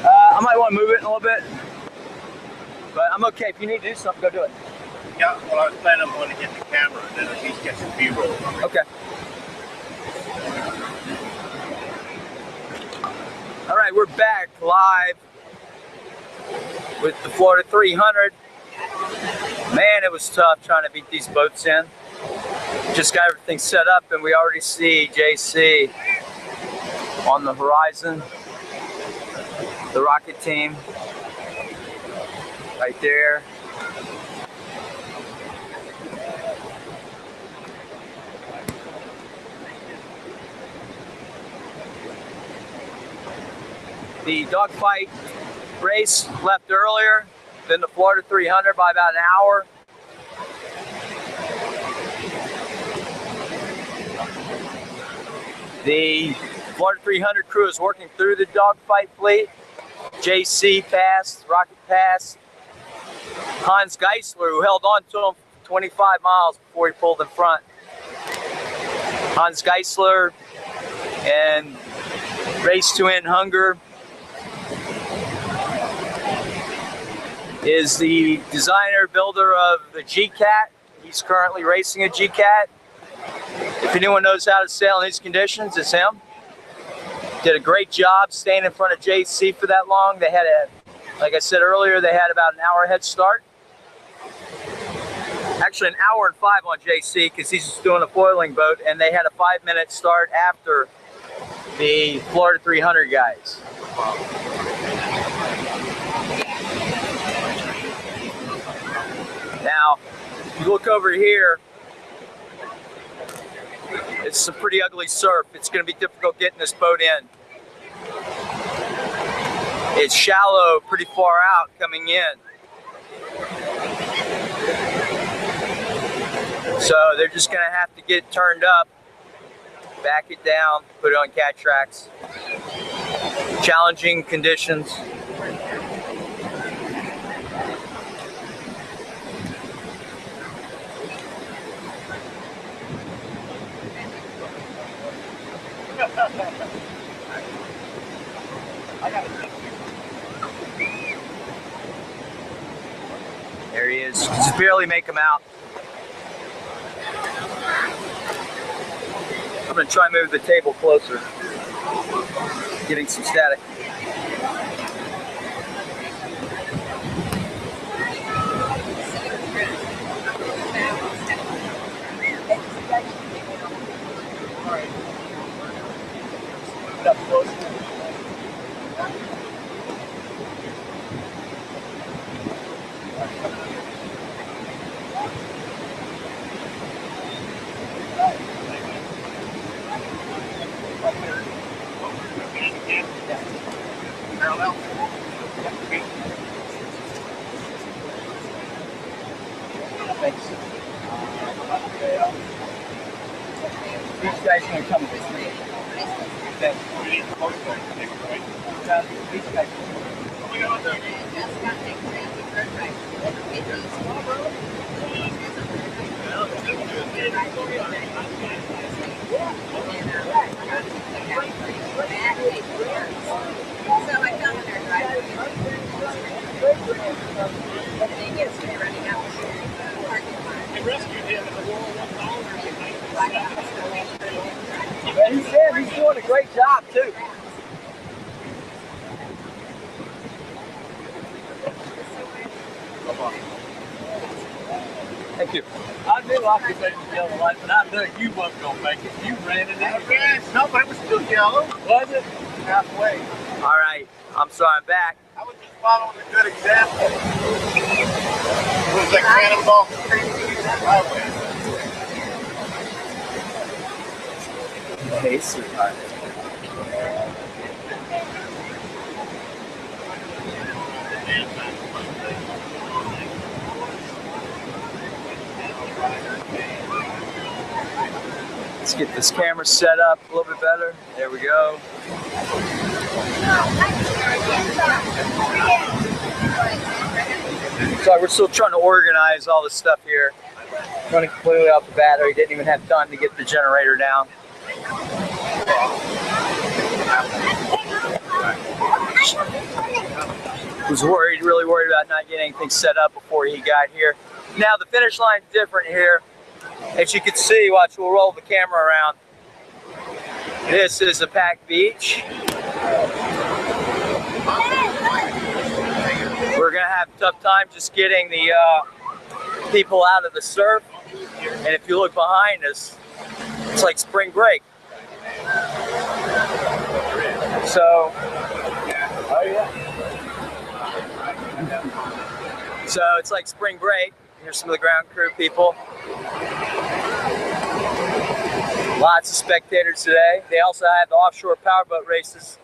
I might want to move it a little bit, but I'm okay. If you need to do something, go do it. Yeah, well, I was planning on going to get the camera and then at least get some B-roll. Okay. All right, we're back live with the Florida 300. Man, it was tough trying to beat these boats in. Just got everything set up, and we already see JC on the horizon. The rocket team right there. The dogfight race left earlier than the Florida 300 by about an hour. The Florida 300 crew is working through the dogfight fleet. JC passed, Rocket passed. Hans Geisler, who held on to him 25 miles before he pulled in front. Hans Geisler and Race to End Hunger is the designer, builder of the G-Cat. He's currently racing a G-Cat. If anyone knows how to sail in these conditions, it's him. Did a great job staying in front of JC for that long. They had like I said earlier, they had about an hour head start. Actually an hour and 5 on JC because he's just doing a foiling boat, and they had a 5-minute start after the Florida 300 guys. Now, if you look over here, it's some pretty ugly surf. It's going to be difficult getting this boat in. It's shallow, pretty far out coming in. So they're just going to have to get it turned up, back it down, put it on cat tracks. Challenging conditions. There he is. Just barely make him out. I'm going to try and move the table closer. Getting some static. Up close. Parallel. Thanks. These guys are going to come this way. Thanks. These guys. So I found when they're driving, and they get running out the parking lot. I rescued him in the World 1000. But he said he's doing a great job too. Thank you. I knew I could make the yellow light, but I knew you wasn't going to make it. You ran it in. Yes, no, but it was still yellow. Was it? Halfway. All right. I'm sorry, I'm back. I was just following a good example. It was like cannonball highway. Hey, sweetheart. Let's get this camera set up a little bit better. There we go. So we're still trying to organize all this stuff here. Running completely off the battery. Didn't even have time to get the generator down. Was worried, really worried about not getting anything set up before he got here. Now the finish line's different here. As you can see, watch, we'll roll the camera around. This is a packed beach. We're gonna have a tough time just getting the people out of the surf. And if you look behind us, it's like spring break. So, so it's like spring break. Here's some of the ground crew people. Lots of spectators today. They also have the offshore powerboat races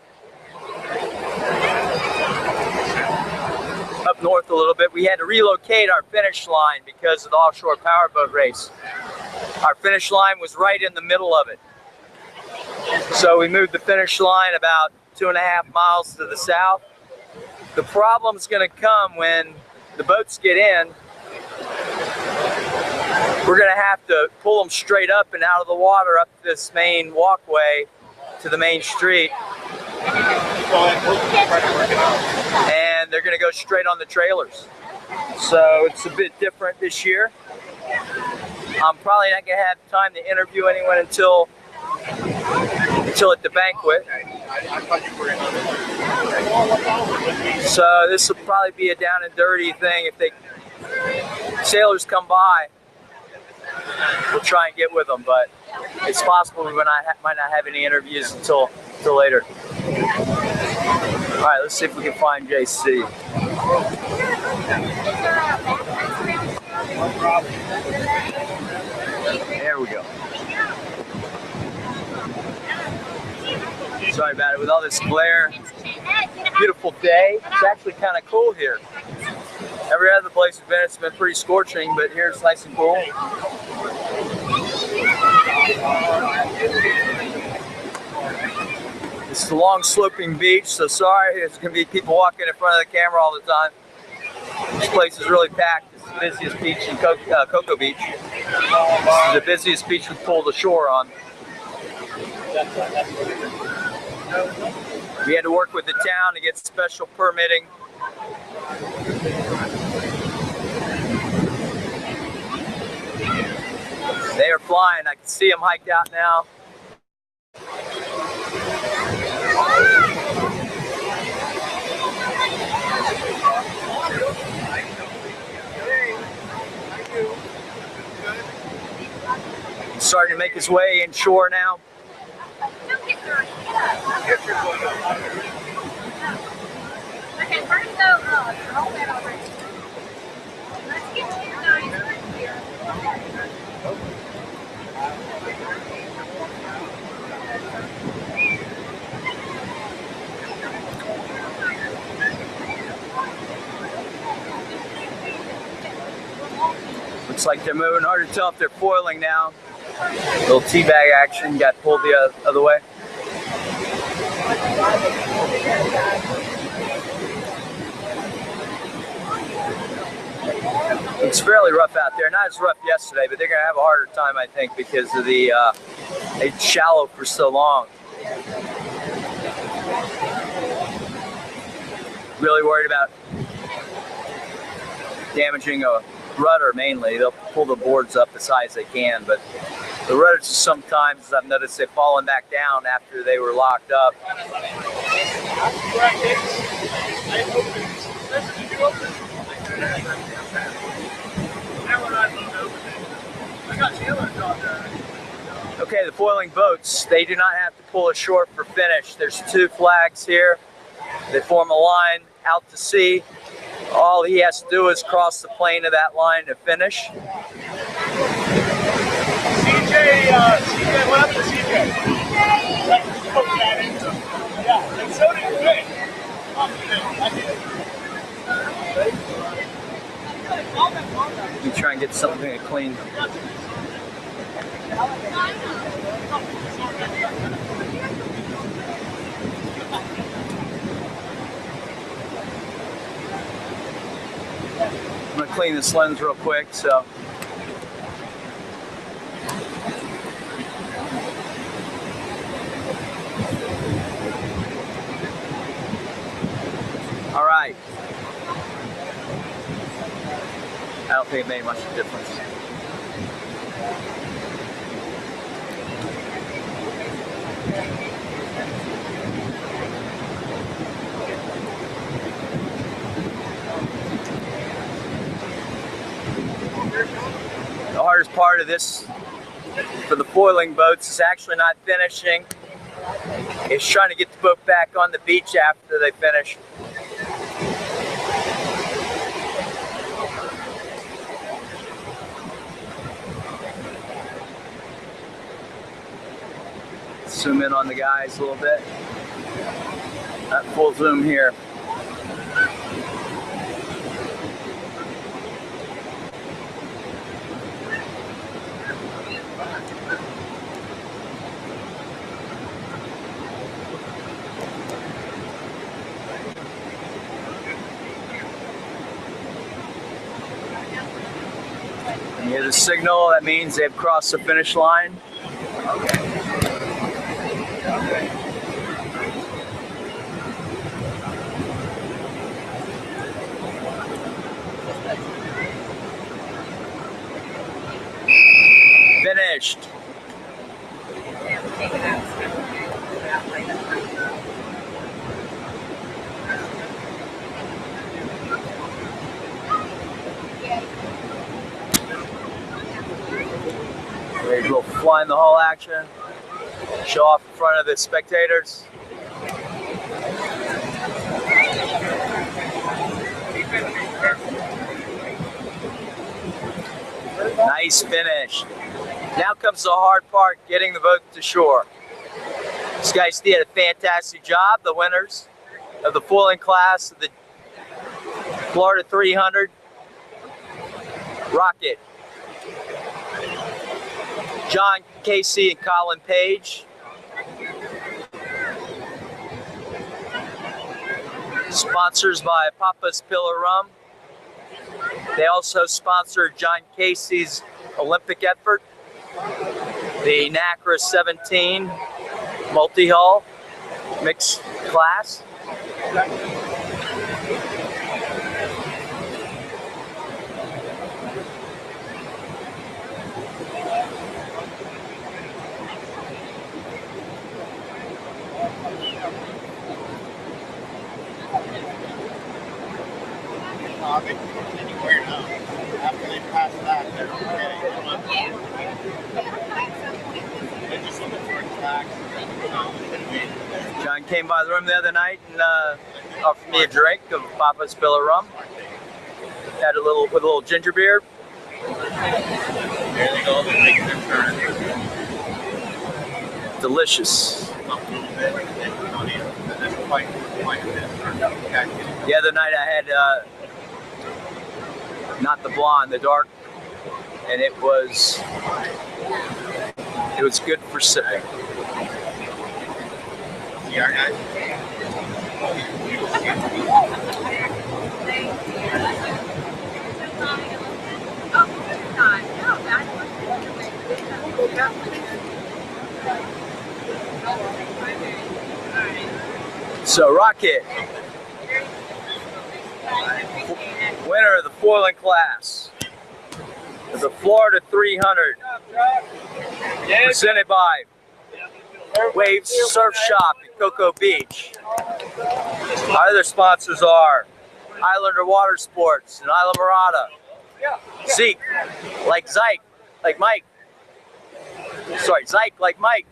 up north a little bit. We had to relocate our finish line because of the offshore powerboat race. Our finish line was right in the middle of it. So we moved the finish line about 2.5 miles to the south. The problem's gonna come when the boats get in. We're gonna have to pull them straight up and out of the water up this main walkway to the main street. And they're gonna go straight on the trailers. So it's a bit different this year. I'm probably not gonna have time to interview anyone until at the banquet. So this will probably be a down and dirty thing. If sailors come by, we'll try and get with them, but it's possible we might not have any interviews until later. All right, let's see if we can find JC. There we go. Sorry about it, with all this glare. Beautiful day. It's actually kind of cool here. Every other place we've been, it's been pretty scorching, but here it's nice and cool. It's a long sloping beach, so sorry, there's going to be people walking in front of the camera all the time. This place is really packed. It's the busiest beach in Cocoa Beach. This is the busiest beach we've pulled ashore on. We had to work with the town to get special permitting. They are flying. I can see them hiked out now. Starting to make his way inshore now. Okay, first roll that already. Let's get you guys right here. Looks like they're moving. Hard to tell if they're foiling now. Little teabag action, got pulled the other way. It's fairly rough out there. Not as rough yesterday, but they're going to have a harder time, I think, because of the it's shallow for so long. Really worried about damaging a rudder mainly. They'll pull the boards up as high as they can, but the rudders sometimes I've noticed they've fallen back down after they were locked up. Okay, the foiling boats, they do not have to pull ashore for finish. There's 2 flags here. They form a line out to sea. All he has to do is cross the plane of that line to finish. CJ, what happened to CJ? Yeah, and so did Rick. Let me try and get something clean. I'm going to clean this lens real quick, so. All right. I don't think it made much of a difference. The hardest part of this for the foiling boats is actually not finishing. It's trying to get the boat back on the beach after they finish. Zoom in on the guys a little bit. Not full zoom here. You hear the signal, that means they've crossed the finish line. Finished. Ready to go fly in the hull action. Show off in front of the spectators. Nice finish. Now comes the hard part, getting the boat to shore. These guys did a fantastic job, the winners of the foiling class of the Florida 300 Rocket. John Casey and Colin Page. Sponsors by Papa's Pillar Rum. They also sponsored John Casey's Olympic effort, the NACRA 17 multi-hull mixed class. After they pass that, they're okay. John came by the room the other night and offered me a drink of Papa's Pillar Rum. Had a little with a little ginger beer. There they go. They're making their turn. Delicious. The other night I had not the blonde, the dark, and it was good for sipping. So Rocket, winner of the foiling class. The Florida 300, presented by Waves Surf Shop at Cocoa Beach. Our other sponsors are Islander Water Sports and Isla Mirada. Zeke, like Zyke, like Mike. Sorry, Zyke, like Mike.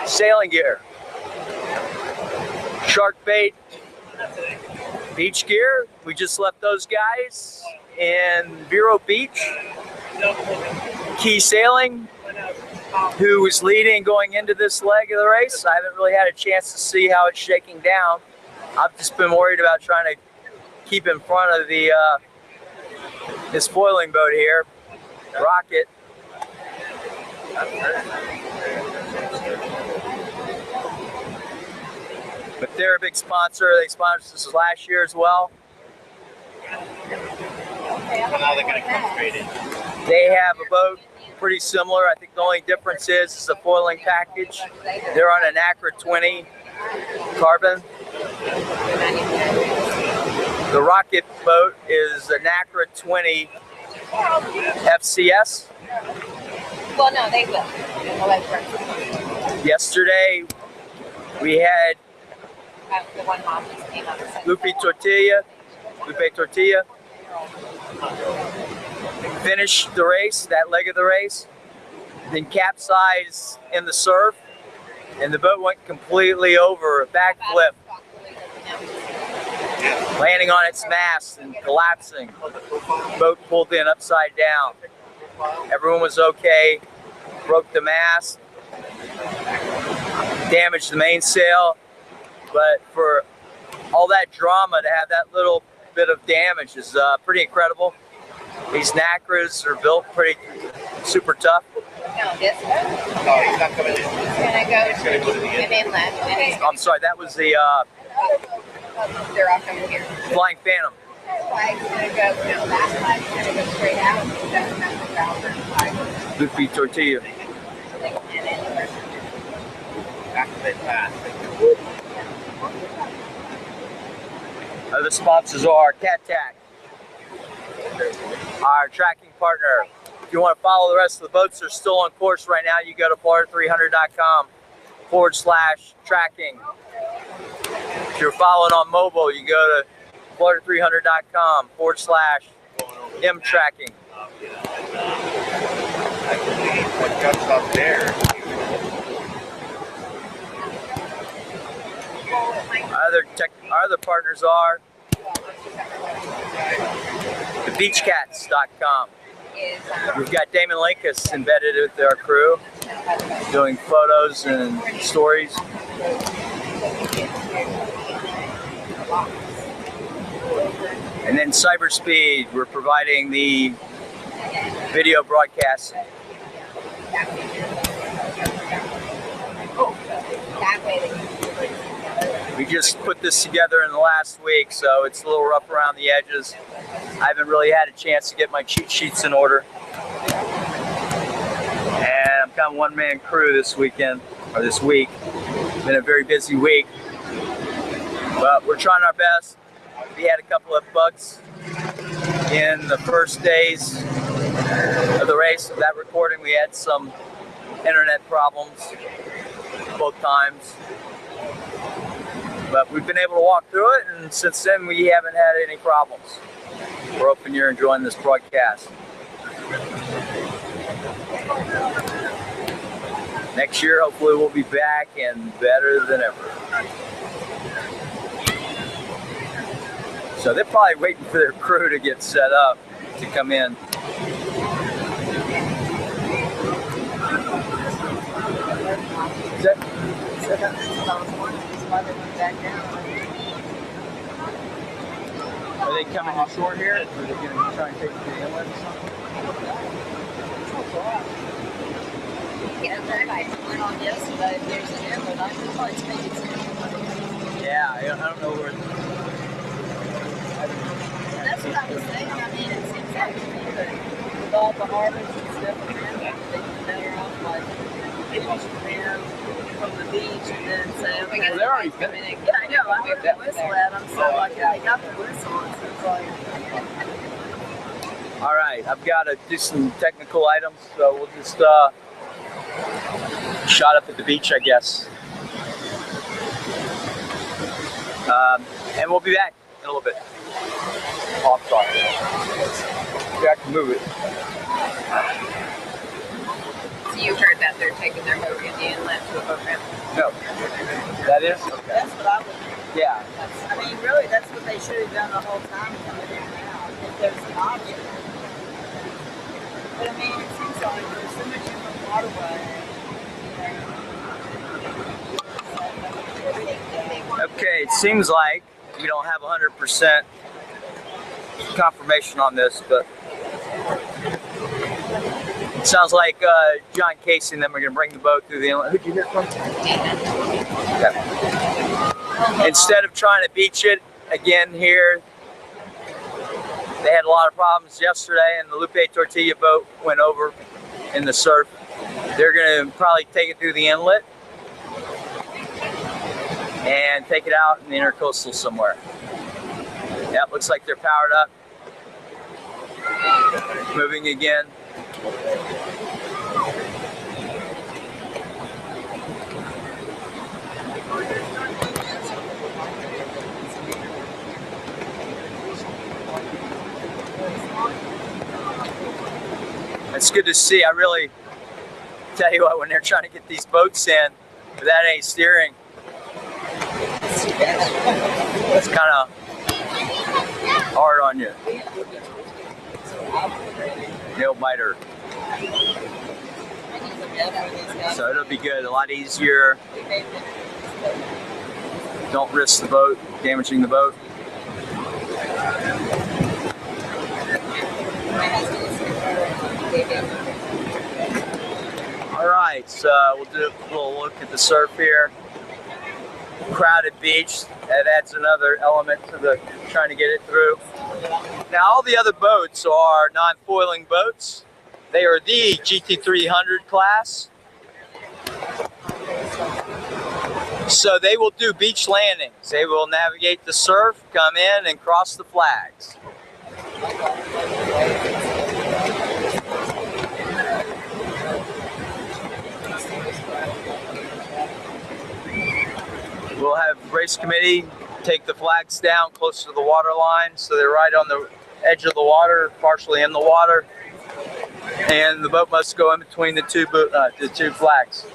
Sailing gear. Shark bait. Beach gear. We just left those guys in Vero Beach. Key Sailing, who was leading going into this leg of the race. I haven't really had a chance to see how it's shaking down. I've just been worried about trying to keep in front of the this foiling boat here, Rocket. But they're a big sponsor. They sponsored us last year as well. So now they're going to come straight in. They have a boat pretty similar. I think the only difference is the foiling package. They're on an Acra 20 carbon. The Rocket boat is an Acra 20 FCS. Well, no, they will. Yesterday we had The one mom just came up and said, Lupe Tortilla finished the race, that leg of the race, then capsized in the surf, and the boat went completely over, a backflip, landing on its mast and collapsing. Boat pulled in upside down. Everyone was okay. Broke the mast, damaged the mainsail, but for all that drama to have that little bit of damage is pretty incredible. These Nacras are built pretty super tough. no, this No, he's not coming in. he's going to go to the inlet. I'm sorry, that was the They're all coming here. Flying Phantom. Flag's going to go, no, that flag's going to go straight out. It doesn't have to flag. Lupe Tortilla. Back to that path. Other sponsors are Cat Tack, our tracking partner. If you want to follow the rest of the boats, they're still on course right now. You go to florida300.com/tracking. If you're following on mobile, you go to florida300.com/mtracking. What guts up there? Our other partners are thebeachcats.com. We've got Damon Linkus embedded with our crew, doing photos and stories. And then Cyberspeed, we're providing the video broadcasting. We just put this together in the last week, so it's a little rough around the edges. I haven't really had a chance to get my cheat sheets in order. And I'm kind of one-man crew this weekend, or this week. It's been a very busy week, but we're trying our best. We had a couple of bugs in the first days of the race. Of that recording, we had some internet problems both times. But we've been able to walk through it, and since then we haven't had any problems. We're hoping you're enjoying this broadcast. Next year, hopefully we'll be back and better than ever. So they're probably waiting for their crew to get set up to come in. Is that Are they coming to shore here? Or are they going to try and take it to the inlet or something? I went on yesterday. There's an inlet. I could probably take it to the inlet. Yeah, I don't know where. That's what I was saying. I mean, it seems like to me that with all the harbors and stuff around, they could better off like push them in from the beach and then say, okay, Well, they're already finished. yeah, I know. I heard the whistle at them, so like, yeah, they got the whistle. And so it's like, All right, I've got to do some technical items, so we'll just shot up at the beach, I guess. And we'll be back in a little bit. Oh, I'm sorry. Yeah, I can move it. So you heard that they're taking their boat in the inlet to a boat ramp? No. That is? Okay. That's what I would. Yeah. I mean, really, that's what they should have done the whole time coming in and out, if there's an option. But I mean, it seems like there's so much in the waterway. Okay, it seems like we don't have 100% confirmation on this, but it sounds like John Casey and them are going to bring the boat through the inlet. Who'd you hear from? Okay. Instead of trying to beach it again here, they had a lot of problems yesterday, and the Lupe Tortilla boat went over in the surf. They're going to probably take it through the inlet and take it out in the intercoastal somewhere. Yep, looks like they're powered up. Moving again. It's good to see. I really tell you what, when they're trying to get these boats in without any steering, it's kind of hard on you. Nail biter. So it'll be good, a lot easier. Don't risk the boat, damaging the boat. All right, so we'll do a little look at the surf here. Crowded beach, that adds another element to the trying to get it through. Now all the other boats are non-foiling boats. They are the GT300 class. So they will do beach landings. They will navigate the surf, come in and cross the flags. We'll have race committee take the flags down close to the water line, so they're right on the edge of the water, partially in the water, and the boat must go in between the two flags. So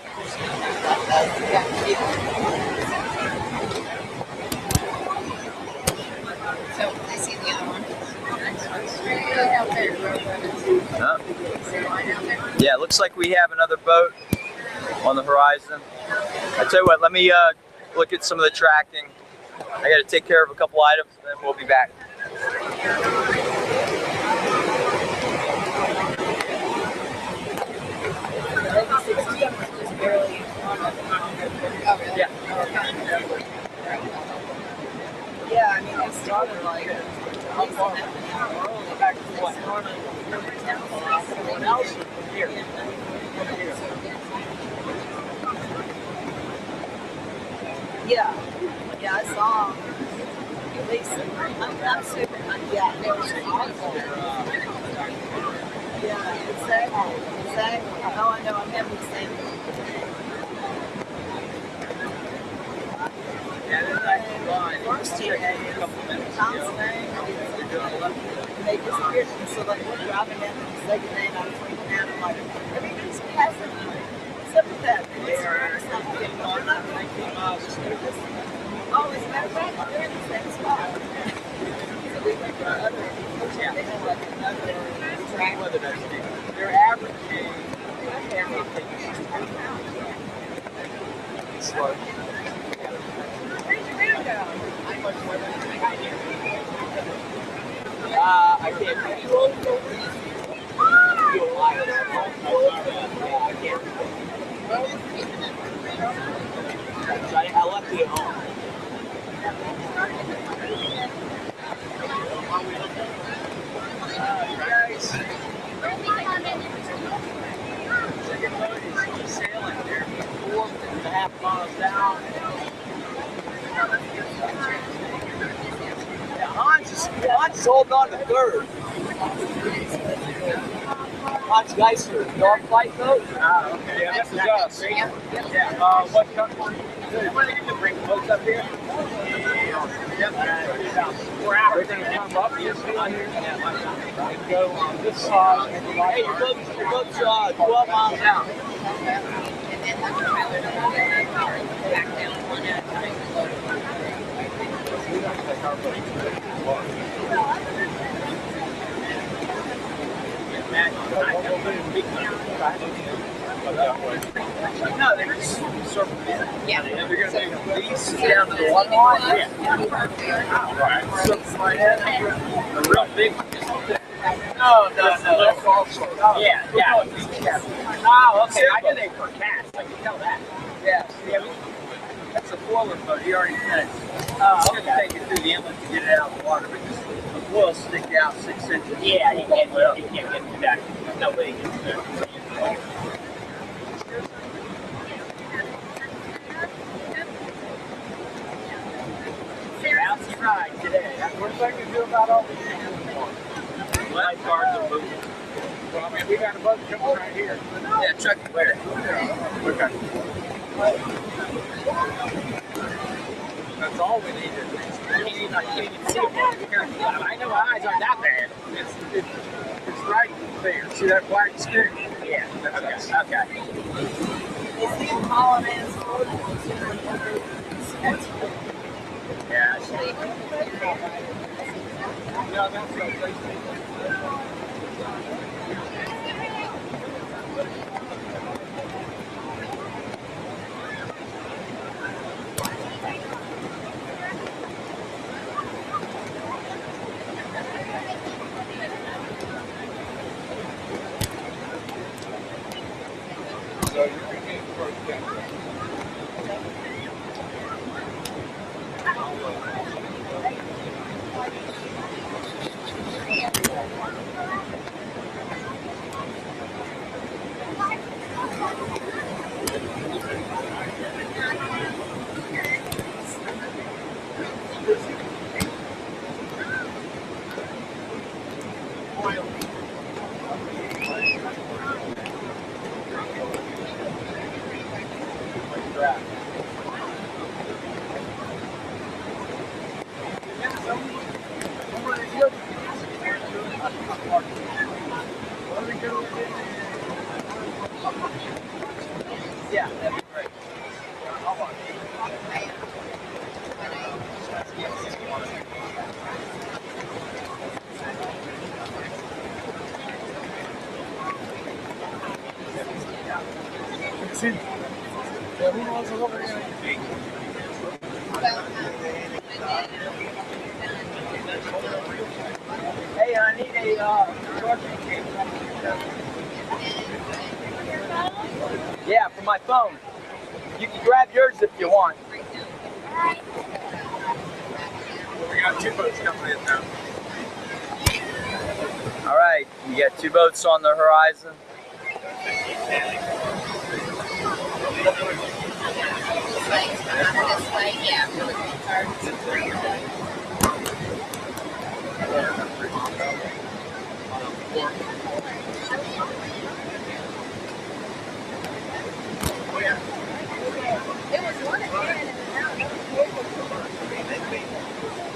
I see the other one. Huh? Yeah, it looks like we have another boat on the horizon. I tell you what, let me look at some of the tracking. I got to take care of a couple items, and then we'll be back. Yeah. Yeah, I mean, they started like at least an hour early. They started someone else here. Yeah, yeah, I saw at least. I'm super. Yeah, there was awful. Yeah, exactly. Oh, I know. I'm having the same. First year, Tom's name, they disappeared. And so, like, we're driving down to the second day, and I'm freaking out. I'm like, everybody's passing me. What's up with that? It's not getting on. I'm not going to keep miles. Oh, as a matter of fact, they're in the same spot. So we went to other, they had like another track. Whether that's they're averaging everything. Slow. I can't roll over. I can't. So I left it at home. Guys, second boat is just sailing. They're 4.5 miles down. Yeah, Hans is holding on to third. Hans Geisler, dog fight boat. Ah, okay. Yeah, this is us. Yeah. What company? What are they gonna bring boats up here? Yep. We're gonna come up this side and go on this side. Hey, your boat's 12 miles out. No, they're just surfing in. Yeah. They're going to take these down to the water line. Yeah. Right. Surfing right in. A real big one. No. Yeah. Oh, okay. I knew they were cast. I can tell that. Yeah. That's a foiler boat. He already finished. It's going to take it through the inlet to get it out of the water because the foils stick out 6 inches. Yeah, he can't get it back. No way he gets it back. Bouncy ride today. What they can do about all the Lifeguards are moving. Well, I mean, we got a boat coming right here. Yeah, Chuck, where? Okay. That's all we need. I can't even see it. I know my eyes aren't that bad. It's right there. See that black stick? Yeah. Okay. Is he calling in? Yeah. No, that's right. So you're going to get first down. Yeah, that'd be great. Hey, I need a charging cable. Yeah, for my phone. You can grab yours if you want. We got two boats coming in now. All right, you got 2 boats on the horizon.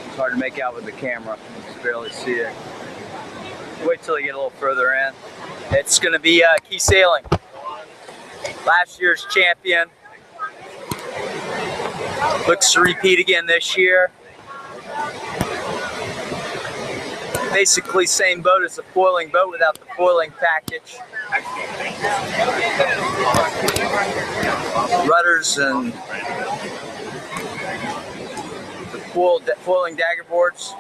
It's hard to make out with the camera. You can barely see it. Wait till you get a little further in. It's going to be Key Sailing. Last year's champion. Looks to repeat again this year. Basically same boat as a foiling boat without the foiling package. Rudders and the foiling dagger boards.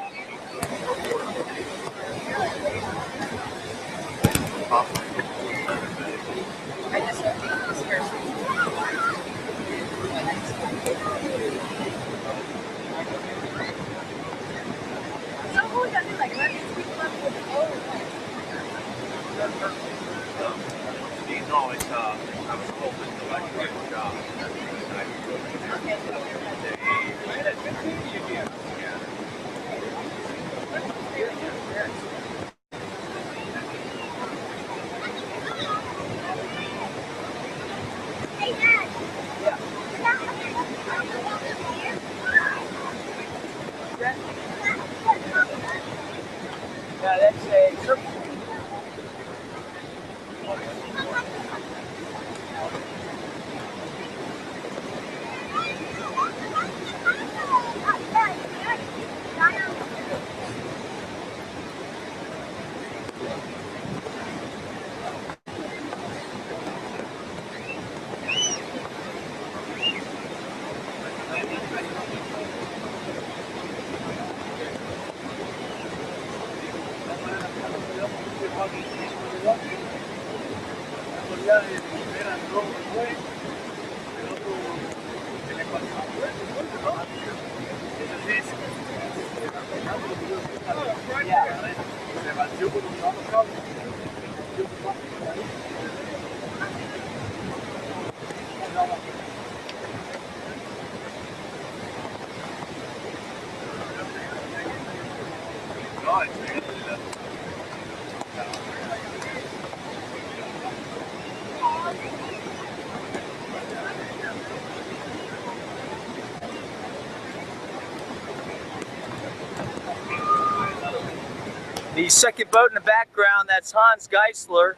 The second boat in the background, that's Hans Geisler.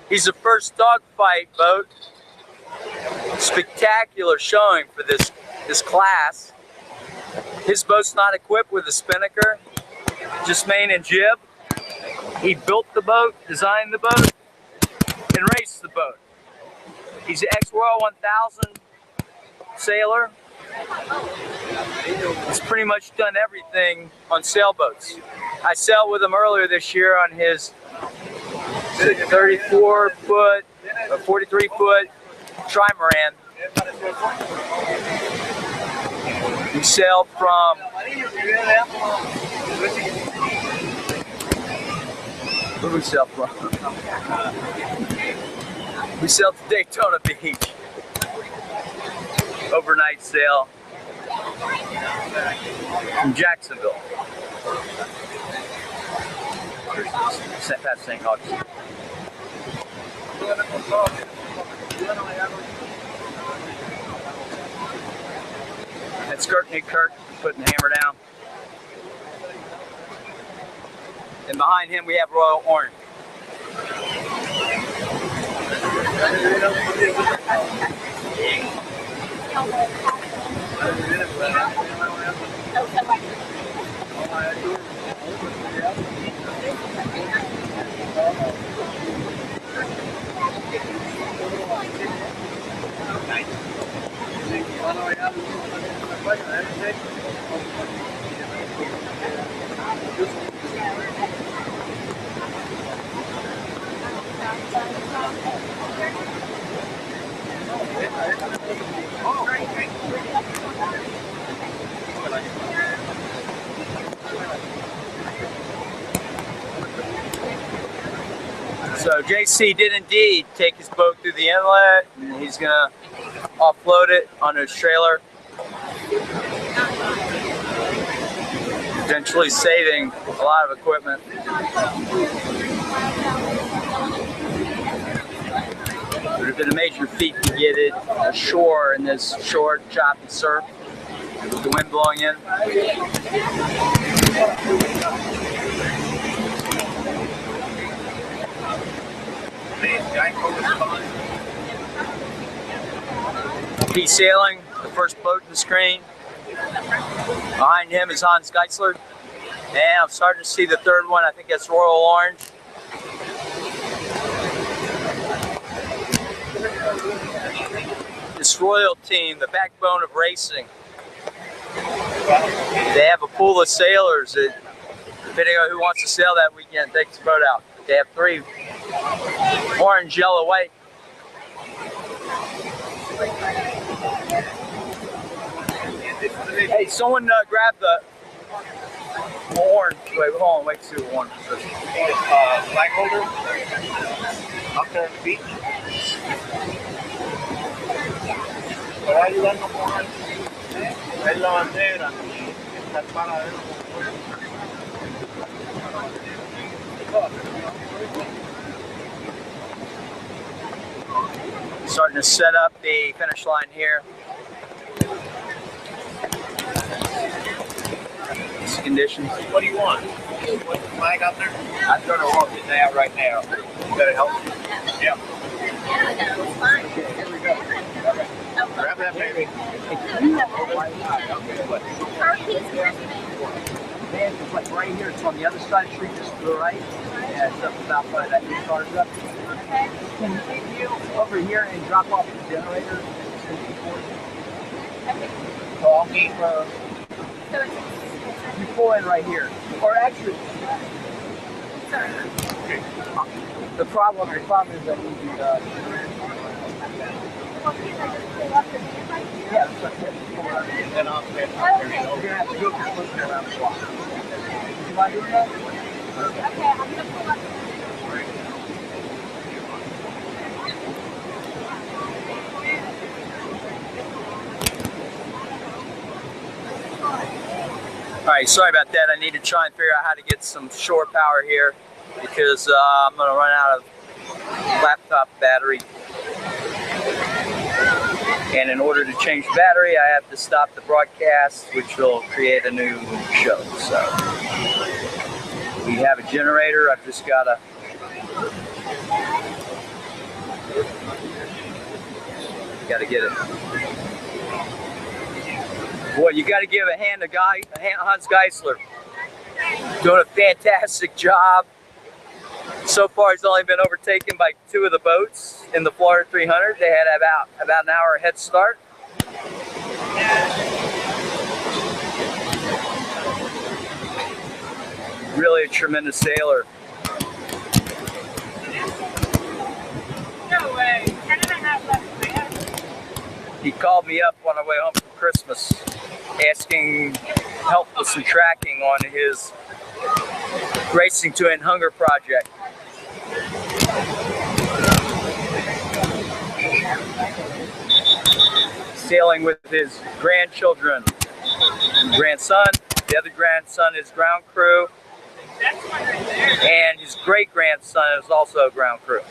He's the first dogfight boat. Spectacular showing for this class. His boat's not equipped with a spinnaker, just main and jib. He built the boat, designed the boat, and raced the boat. He's an ex-Royal 1000 sailor. He's pretty much done everything on sailboats. I sailed with him earlier this year on his 34-foot, 43-foot trimaran. We sailed from where did we sail from? We sailed to Daytona Beach. Overnight sail from Jacksonville. Past St. Augustine. That's Kirk putting the hammer down. And behind him we have Royal Orange. So JC did indeed take his boat through the inlet, and he's gonna offload it on his trailer, potentially saving a lot of equipment. It would have been a major feat to get it ashore in this short, choppy surf with the wind blowing in. He's sailing, the first boat in the screen. Behind him is Hans Geisler. And I'm starting to see the third one. I think that's Royal Orange. This Royal team, the backbone of racing. They have a pool of sailors that, depending on who wants to sail that weekend, takes the boat out. They have 3, orange, yellow, white. Hey, someone grab the orange. Wait, hold on, wait to see the orange. Flag holder up there on the beach. Pero ayudando con es la bandera, está el paradero. Starting to set up the finish line here. These conditions. What do you want? You want the flag out there? I'm going to walk it down right now. You gotta help me. Yeah. Okay, here we go. Okay. Grab that baby. It's like right here. It's on the other side of the street, just to the right. Yeah, it's up about by that new car's up. Can you over here and drop off the generator? So I'll meet you pull in right here. Or actually, the problem is that we do yeah, and then I'll you're gonna have to go through around the block. Would you mind doing that? Okay, I'm gonna pull up. All right, sorry about that. I need to try and figure out how to get some shore power here because I'm gonna run out of laptop battery. And in order to change the battery, I have to stop the broadcast, which will create a new show. So we have a generator. I've just gotta get it. Boy, you got to give a hand to Hans Geisler. Doing a fantastic job. So far, he's only been overtaken by 2 of the boats in the Florida 300. They had about an hour head start. Really a tremendous sailor. No way. 10.5 left, man. He called me up on our way home from Christmas, asking help with some tracking on his Racing to End Hunger project. Sailing with his grandchildren, grandson. The other grandson is ground crew, and his great grandson is also ground crew.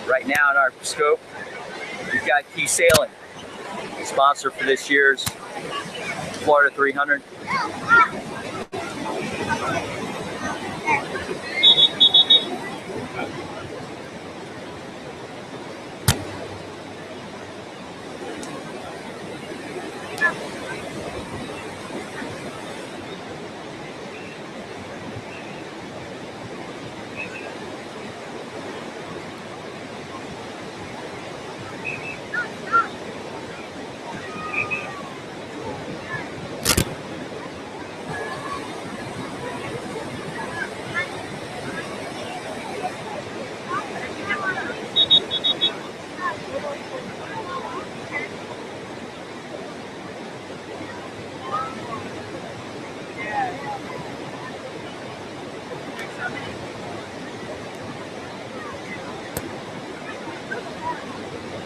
Right now in our scope, we've got Key Sailing, sponsor for this year's Florida 300.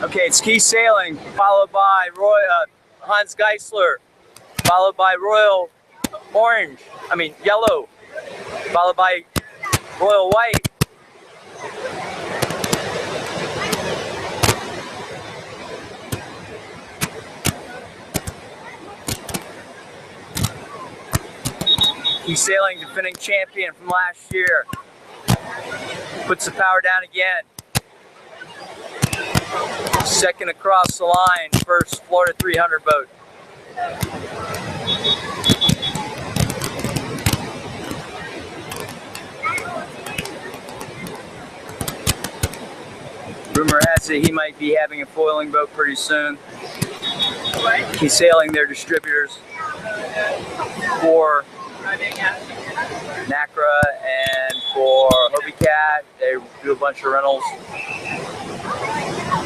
Okay, it's Key Sailing, followed by Hans Geisler, followed by Yellow, followed by Royal White. Key Sailing, defending champion from last year, puts the power down again. Second across the line, first Florida 300 boat. Rumor has it he might be having a foiling boat pretty soon. He's sailing their distributors for NACRA and for Hobie Cat. They do a bunch of rentals.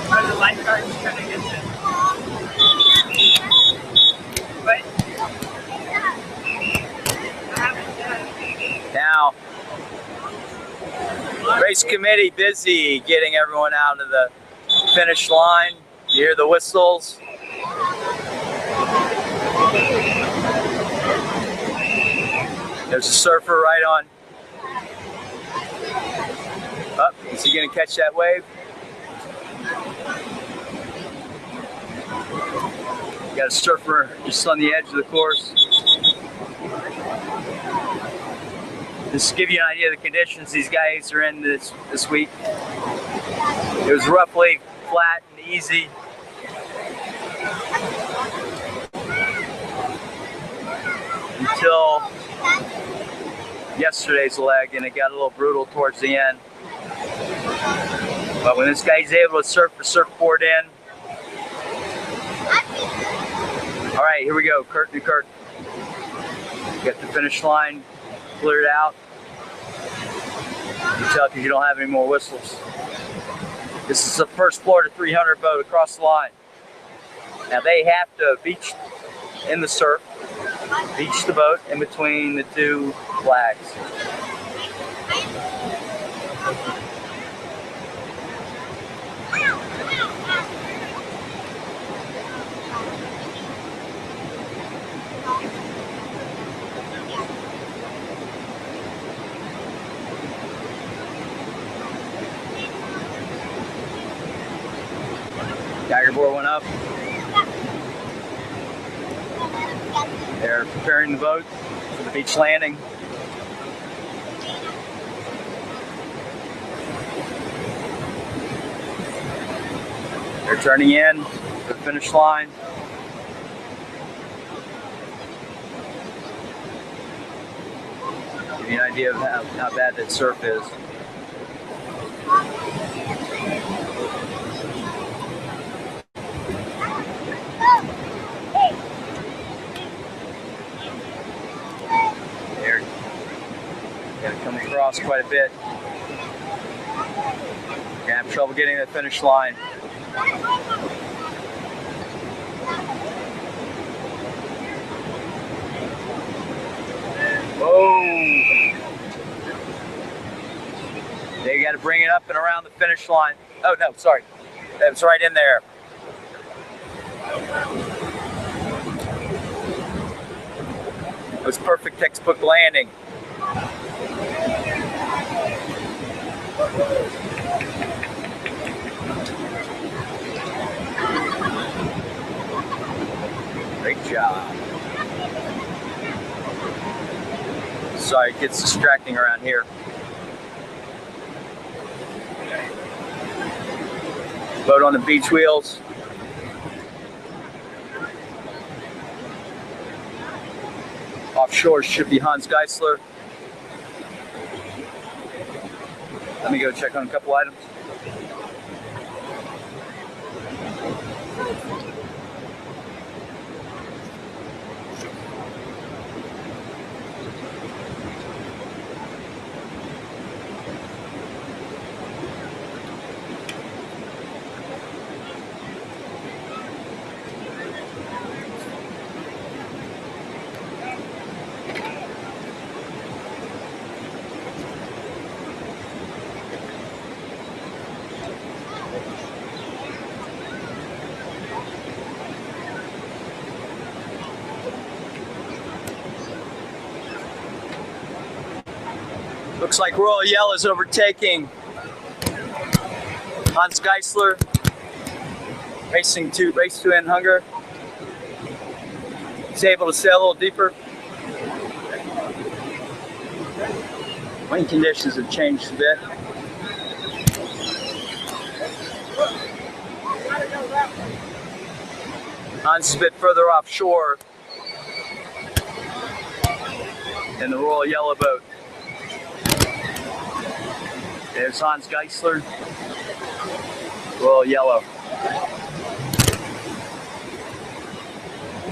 The lifeguards trying to get this. But now, race committee busy getting everyone out of the finish line. You hear the whistles. There's a surfer right on. Oh, is he going to catch that wave? Got a surfer just on the edge of the course. Just to give you an idea of the conditions these guys are in this week. It was roughly flat and easy. Until yesterday's leg, and it got a little brutal towards the end. But when this guy's able to surf the surfboard in. All right, here we go, curtain to curtain. Got the finish line cleared out. You can tell because you don't have any more whistles. This is the first Florida 300 boat across the line. Now they have to beach in the surf, beach the boat in between the two flags. Tiger board went up. They're preparing the boat for the beach landing. They're turning in to the finish line. Give you an idea of how bad that surf is. They're gonna come across quite a bit. Gonna have trouble getting to the finish line. Whoa! They got to bring it up and around the finish line. Oh no, sorry, that's right in there. It was perfect textbook landing. Great job. Sorry, it gets distracting around here. Boat on the beach wheels. Offshore should be Hans Geisler. Let me go check on a couple items. Looks like Royal Yell is overtaking Hans Geisler. Race to end hunger. He's able to sail a little deeper. Wind conditions have changed a bit. Hans is a bit further offshore than the Royal Yellow boat. There's Hans Geisler, Royal Yellow.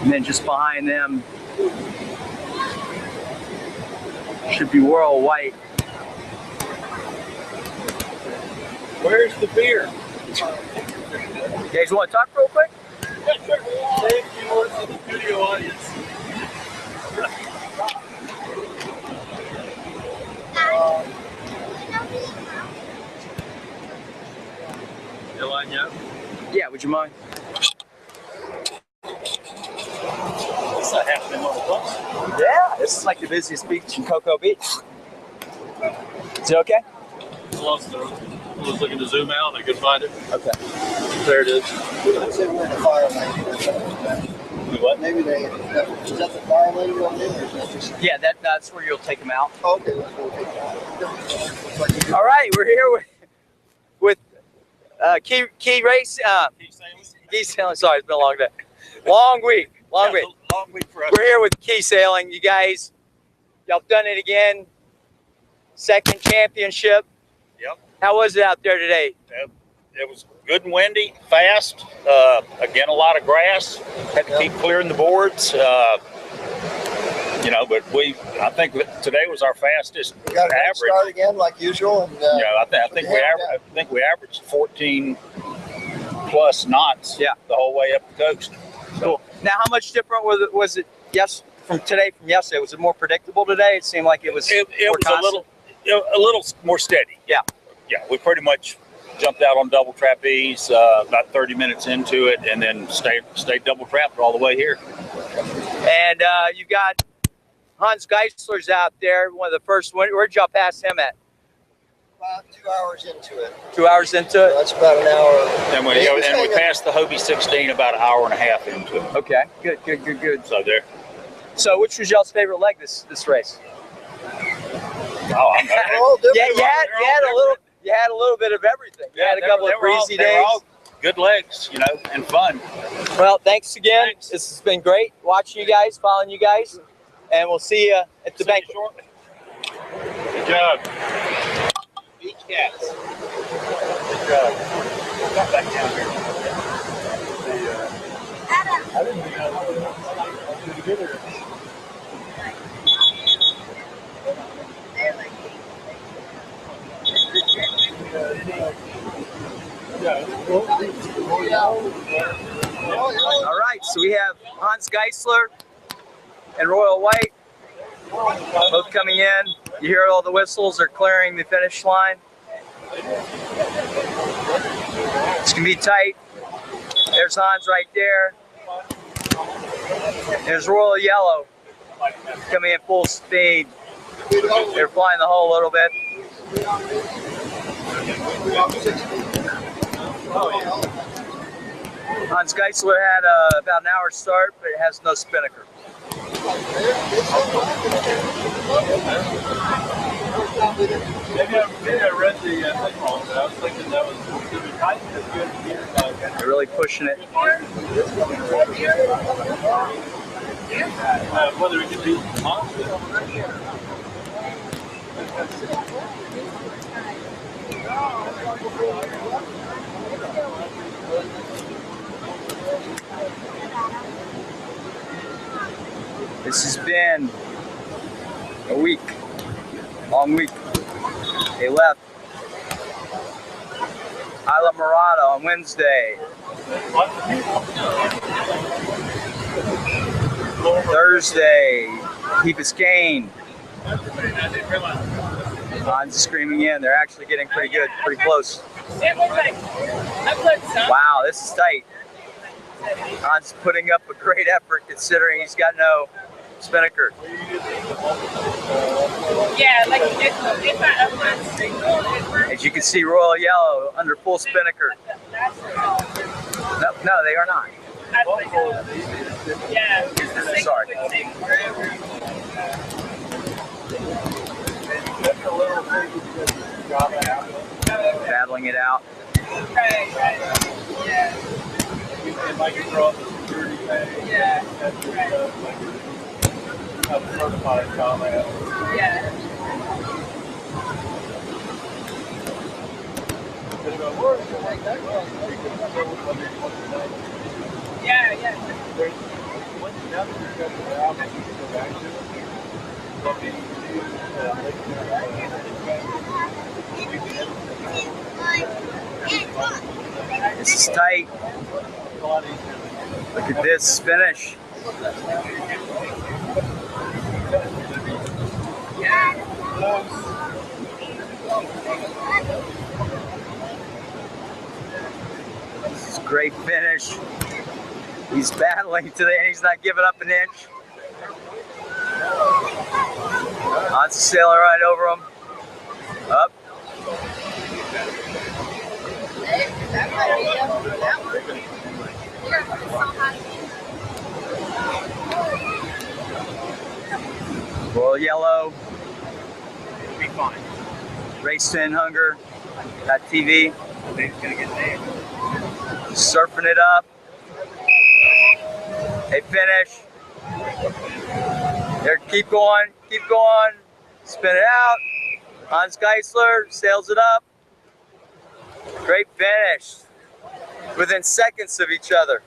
And then just behind them should be Royal White. Where's the beer? You guys want to talk real quick? Save a few words for the studio audience. You line up? Yeah, would you mind? It's not happening on the bus. Yeah, this is like the busiest beach in Cocoa Beach. Is it okay? Lost it. I was looking to zoom out and I couldn't find it. Okay. There it is. What? Maybe they, is that the fire lane going in, or is that just? Yeah, that's where you'll take them out. Okay, let's go take that. All right, we're here with Key Race. Key Sailing. Sorry, it's been a long day. Long week. Long week. Long week for us. We're here with Key Sailing. You guys, y'all done it again. Second championship. Yep. How was it out there today? It was good and windy, fast. Again, a lot of grass. Had to keep clearing the boards. you know, but I think that today was our fastest We got a great average. start again, like usual. And, Yeah, I think we averaged 14 plus knots. Yeah. The whole way up the coast. Cool. Now, how much different was it? Yes, from yesterday. Was it more predictable today? It seemed like it was. It more was constant. a little more steady. Yeah. Yeah, we pretty much jumped out on double trapeze about 30 minutes into it, and then stayed double trapped all the way here. And you got Hans Geisler's out there, one of the first. Where'd y'all pass him at? about 2 hours into it. 2 hours into So it? that's about an hour. And we passed the Hobie 16 about an hour and a half into it. Okay, good. So there. So which was y'all's favorite leg this race? Oh, I'm not. They're all different. You had a little bit of everything. You had a couple of breezy They were days. all good legs, you know, and fun. Well, thanks again. Thanks. This has been great watching you guys, following you guys, and we'll see you at the bank. Shortly. Good job. Beach cats. Good job. Got back down here. I didn't think I was together. All right, so we have Hans Geisler and Royal White both coming in. You hear all the whistles. They're clearing the finish line. It's gonna be tight. There's Hans right there. There's Royal Yellow coming in full speed. They're flying the hole a little bit. Hans Geisler had about an hour start, but it has no spinnaker. Maybe I read the thing wrong, but I was thinking that was the tight is good here. They're really pushing it. Whether it could be monster. This has been a week, long week. They left Isla Morada on Wednesday. Thursday, Key Biscayne. Hans is screaming in. They're actually getting pretty good, pretty close. Wow, this is tight. Hans putting up a great effort considering he's got no spinnaker. Yeah, like if I As you can see, Royal Yellow under full spinnaker. No, they are not. yeah, Sorry. Battling it out. Right. Yeah. It might get thrown the security thing. Yeah. Have a certified comment. Yeah. Yeah. This is tight. Look at this finish. This is a great finish. He's battling today and he's not giving up an inch. Hans is sailing right over him. Up. Royal Yellow. Be fine. Race to End Hunger. TV. They're gonna get named. Surfing it up. They finish. There, keep going. Spin it out. Hans Geisler sails it up. Great finish. Within seconds of each other.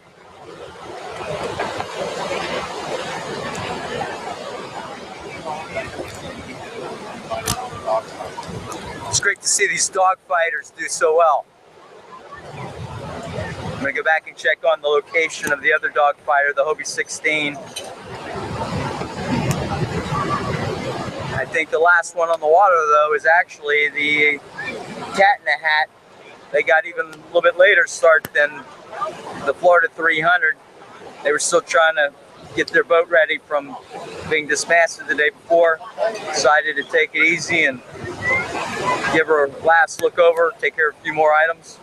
It's great to see these dog fighters do so well. I'm gonna go back and check on the location of the other dog fighter, the Hobie 16. I think the last one on the water though is actually the Cat in the Hat. They got even a little bit later start than the Florida 300. They were still trying to get their boat ready from being dismasted the day before. Decided to take it easy and give her a last look over, take care of a few more items.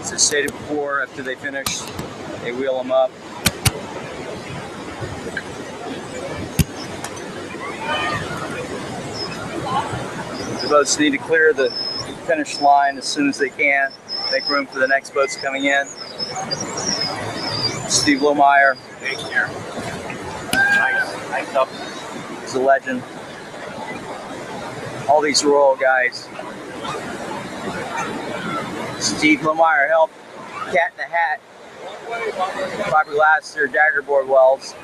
As I stated before, after they finish, they wheel them up. The boats need to clear the finish line as soon as they can, make room for the next boats coming in. Steve Lohmeyer, Nice up. he's a legend. All these Royal guys. Steve Lohmeyer helped Cat in the Hat, probably last year, Daggerboard Wells,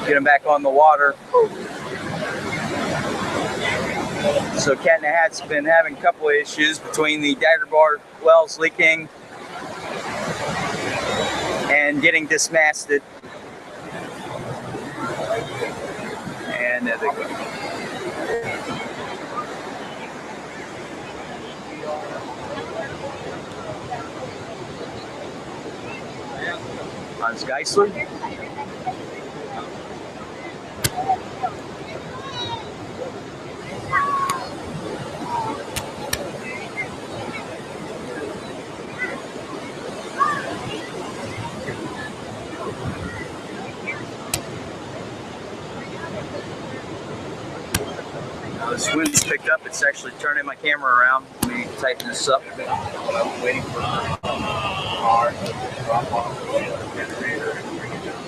get him back on the water. So Cat in the Hat's been having a couple of issues between the Daggerboard Wells leaking and getting dismasted. And there they go. Hans Geisler. Now this wind's picked up, it's actually turning my camera around. Let me tighten this up. I'm waiting for car to drop off the generator and bring it down.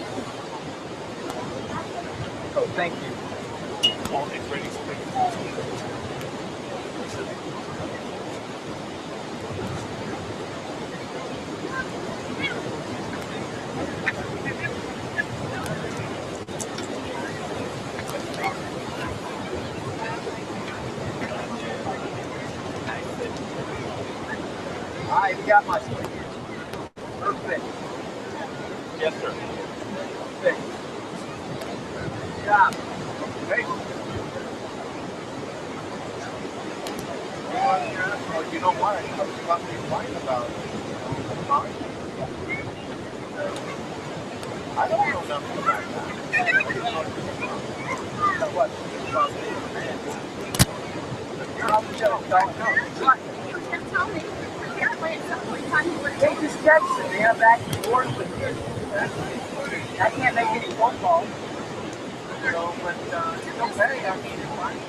Oh, thank you. Well, it's ready to bring it. All right, we got my swing. Perfect. Yes, sir. Perfect. Good job. Hey. Oh, you know what? I was about to be fine about it. I don't know nothing about that. What? They just texted me. I'm back and forth with you. I can't make any phone calls. So, but don't pay. I mean, it's fine.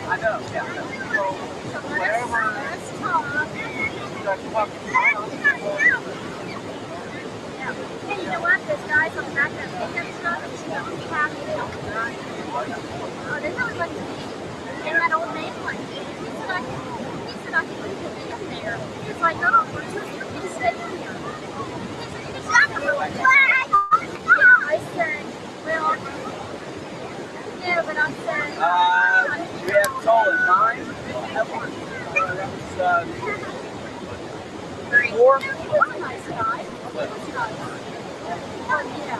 I know, yeah. So, whatever you guys talk tomorrow. Hey, you know what? Those guys on the back of that pickup truck, you know, we have it. Oh, they're really like me. And that old man, like, he said I could leave it in there. He's like, no, we're just going to stay in here. He said, you can stop it. Yeah, I said, well, yeah, but I said, we have total of 9. That was 4. he's a nice guy. He's nice. Oh, yeah.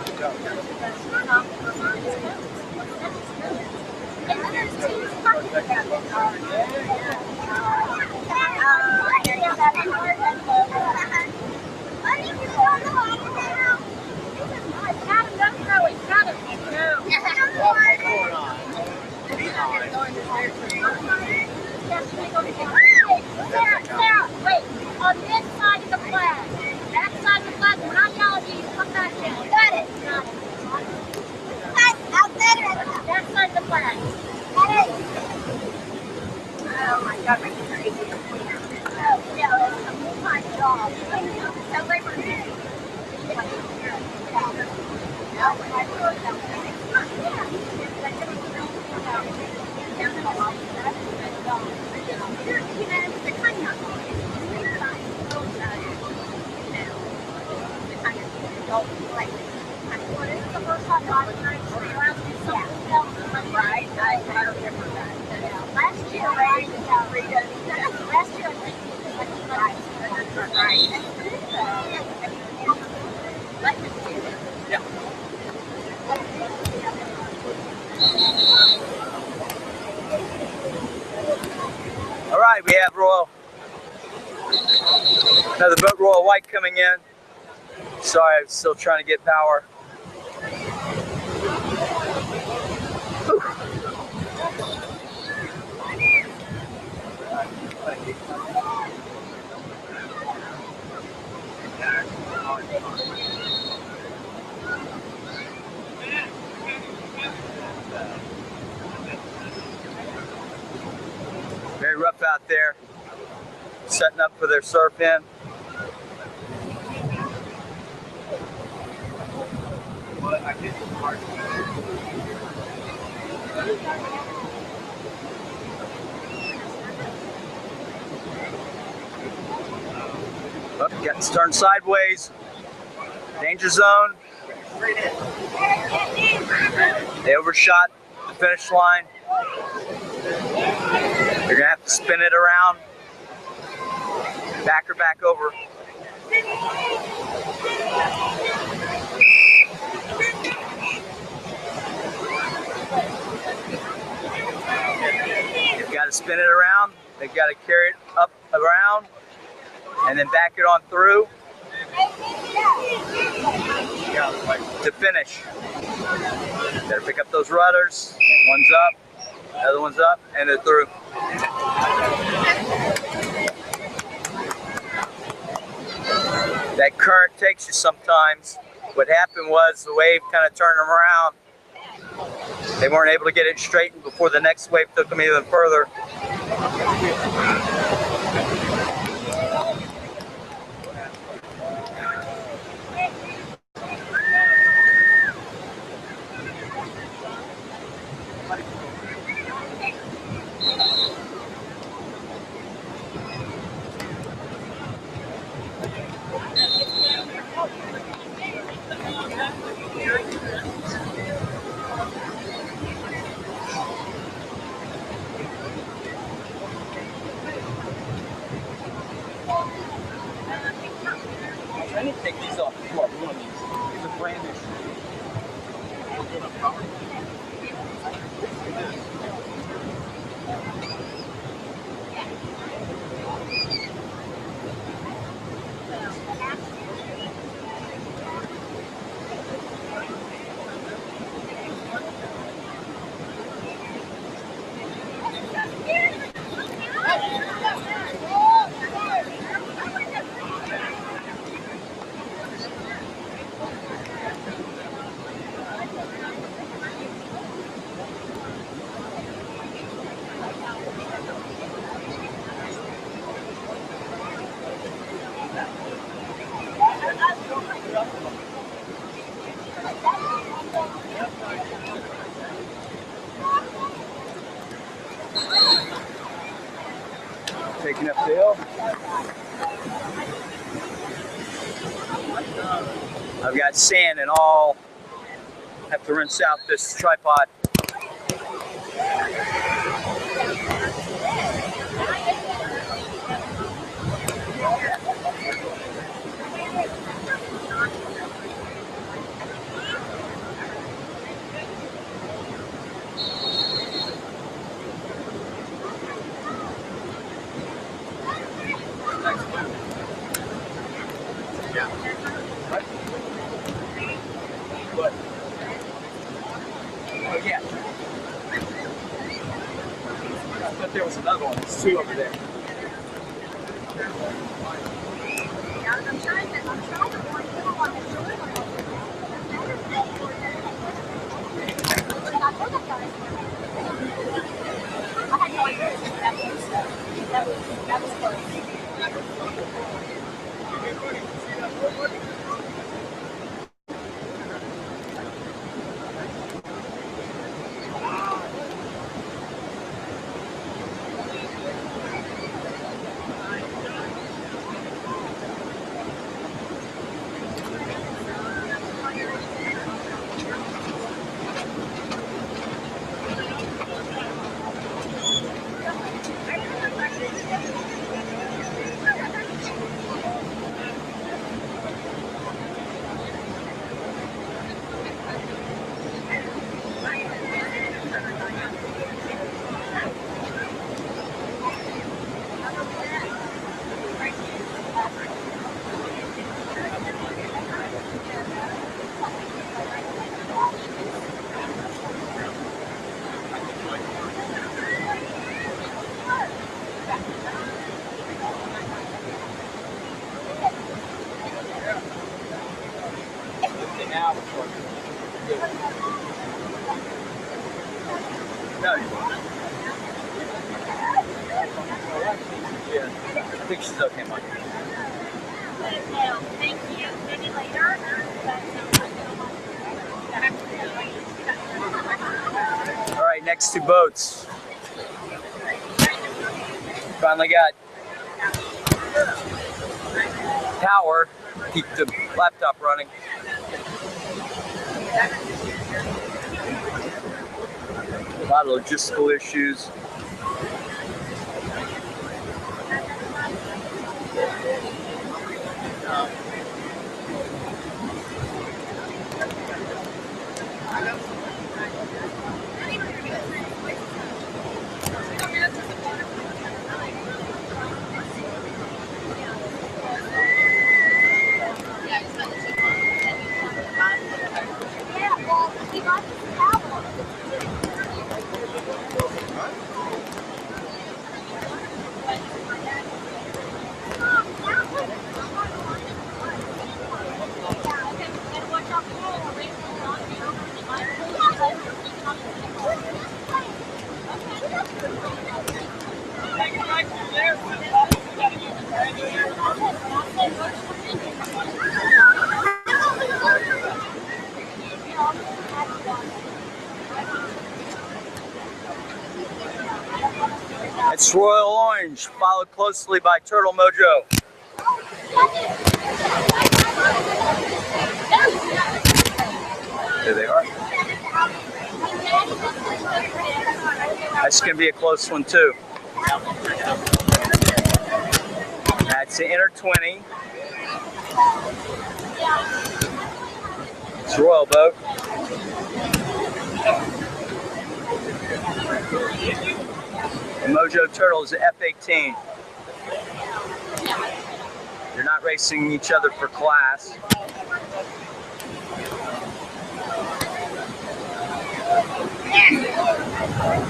And then there's two Sarah, wait, on this side of the flag, that side of the flag, when I yell at you, come back here. Well, this is the first time that I've done it. Right, I remember that. Last year, right? Last year, I Yeah. All right, we have another boat Royal White coming in. Sorry, I'm still trying to get power. Whew. Very rough out there. Setting up for their surf in. Oh, got to turn sideways. Danger zone. They overshot the finish line. You're gonna have to spin it around. Back her back over. You've got to spin it around. They've got to carry it up around and then back it on through to finish. Better pick up those rudders. One's up, the other one's up, and they're through. That current takes you sometimes. What happened was the wave kind of turned them around. They weren't able to get it straightened before the next wave took them even further. I need to take these off before I ruin these. These are brand new. Taking up the hill. I've got sand and all. Have to rinse out this tripod. What? Oh yeah. I thought there was another one. There's two over there. I'm trying to warn you on the shoulder. I told that guy. I had no idea that was close. No. Yeah. I think she's okay, Mike. Thank you. Maybe later. All right, next two boats. Finally got power to keep the laptop running. A lot of logistical issues. Yeah, well, we got this towel. It's Royal Orange, followed closely by Turtle Mojo. There they are. That's going to be a close one too. That's the inner 20. It's a Royal boat. The Mojo Turtle is the F-18. They're not racing each other for class.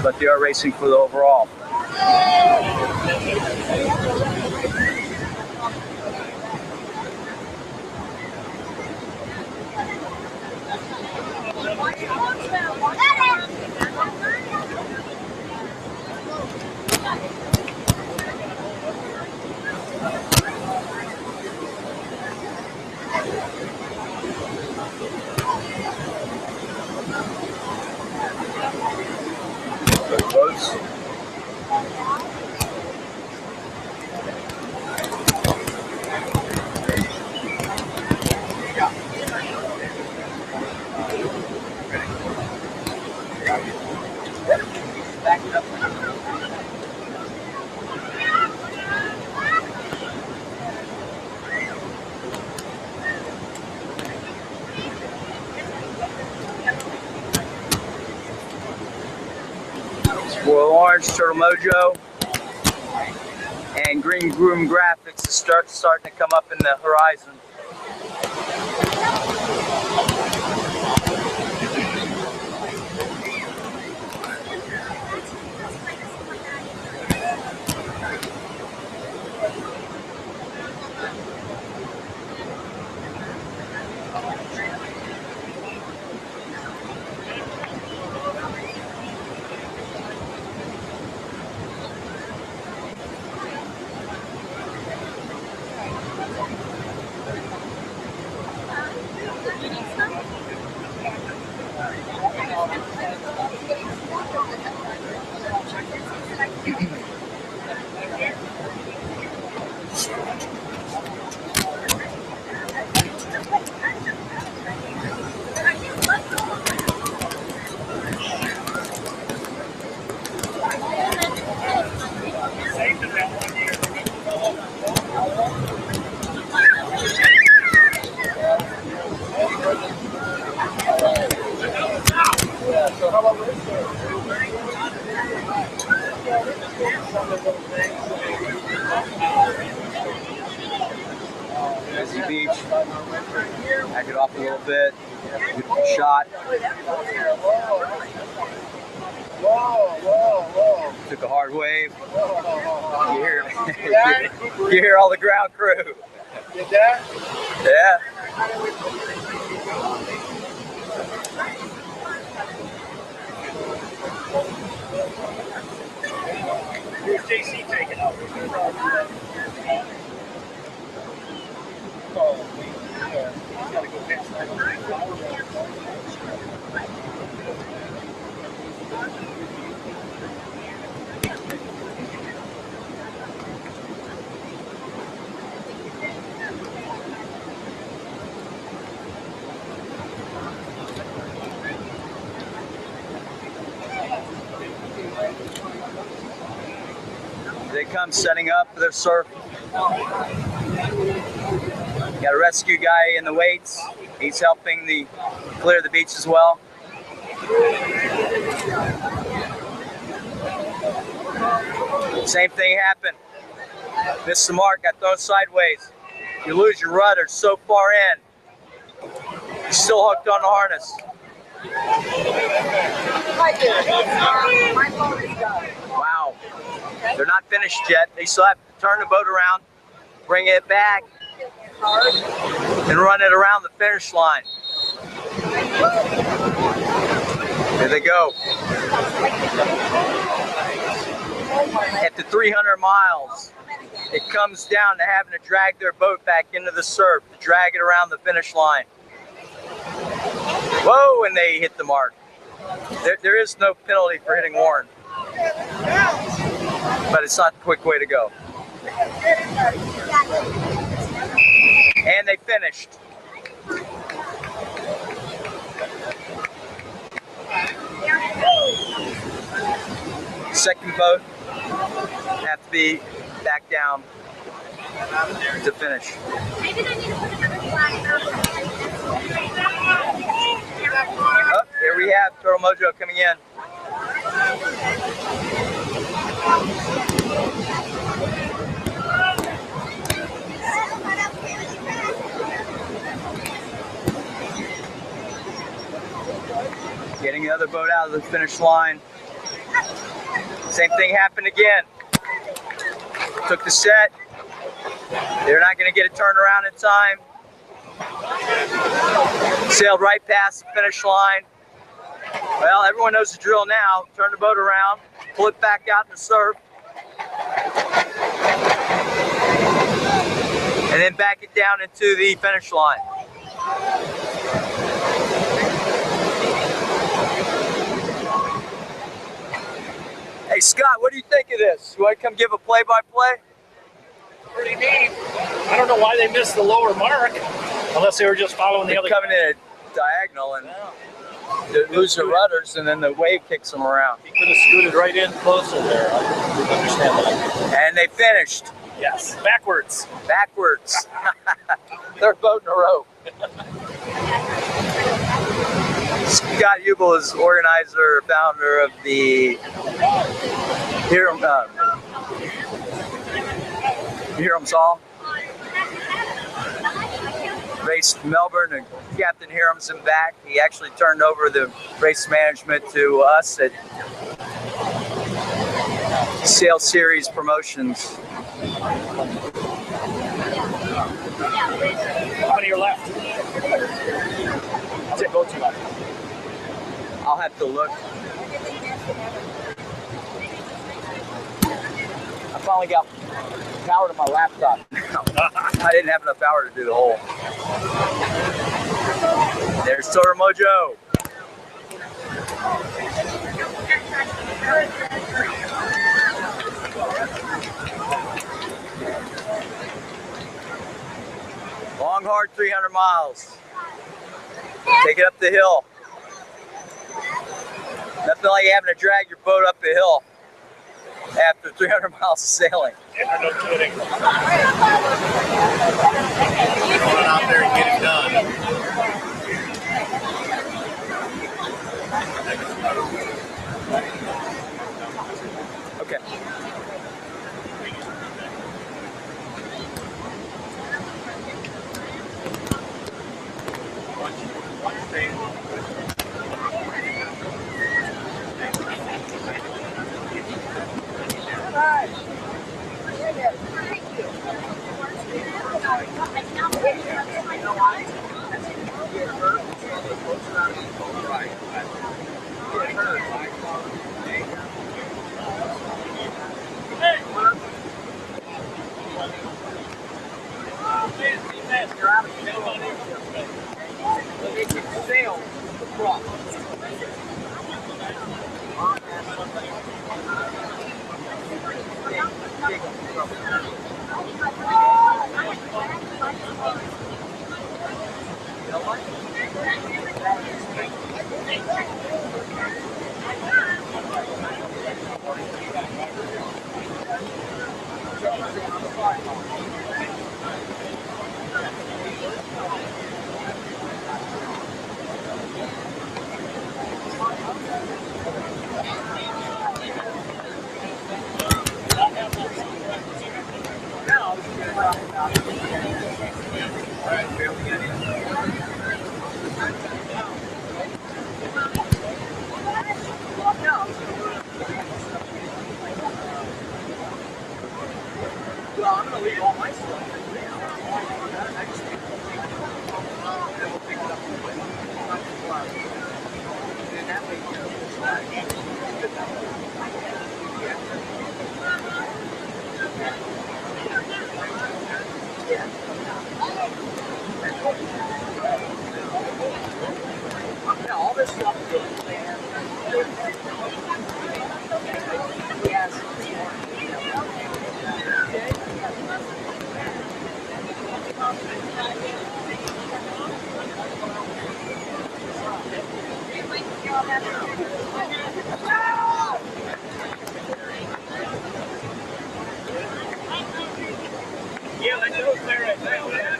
But they are racing for the overall. Those boats. Back it up. Royal Orange, Turtle Mojo, and Green Groom Graphics is starting to come up in the horizon. Messy Beach. Back it off a little bit. Beautiful shot. Took a hard wave. You hear all the ground crew. Did that? Yeah. They come setting up for their surf. Got a rescue guy in the weights. He's helping clear the beach as well. Same thing happened. Missed the mark, got thrown sideways. You lose your rudder so far in. You're still hooked on the harness. Wow. They're not finished yet. They still have to turn the boat around, bring it back, and run it around the finish line. There they go. After 300 miles, it comes down to having to drag their boat back into the surf to drag it around the finish line. Whoa, and they hit the mark. There is no penalty for hitting Warren, but it's not the quick way to go. And they finished. Second boat have to be back down to finish. Maybe they need to put another flag out. Oh, here we have Turtle Mojo coming in. Getting the other boat out of the finish line. Same thing happened again. Took the set. They're not going to get it turned around in time. Sailed right past the finish line. Well, everyone knows the drill now. Turn the boat around, pull it back out in the surf, and then back it down into the finish line. Hey Scott, what do you think of this? You want to come give a play-by-play? Pretty neat. I don't know why they missed the lower mark, unless they were just following the They're other. coming in a diagonal and they lose their rudders, and then the wave kicks them around. He could have scooted right in closer there. I didn't understand that. And they finished. Yes, backwards. Backwards. Third boat in a row. Scott Hubel is organizer, founder of the Hiram's Hall. Raced Melbourne and Captain Hiram's in back. He actually turned over the race management to us at Sail Series Promotions. How many are left? How's it go to? I'll have to look. I finally got power to my laptop. I didn't have enough power to do the hole. There's Turtle Mojo. Long, hard 300 miles. Take it up the hill. Nothing like having to drag your boat up the hill after 300 miles of sailing. Yeah, no kidding. Going out there and get it done. Okay. Well, I'm gonna leave all my stuff. Yeah, all this stuff is good. Yes. Yeah, let's go there right now. Yeah.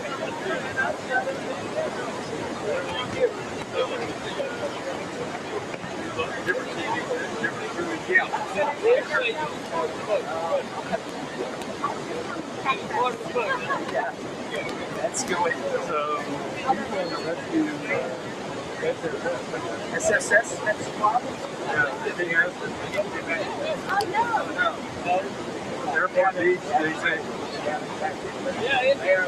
That's good. So, SSS, that's the problem? Airport Beach, they say. Yeah, it's there.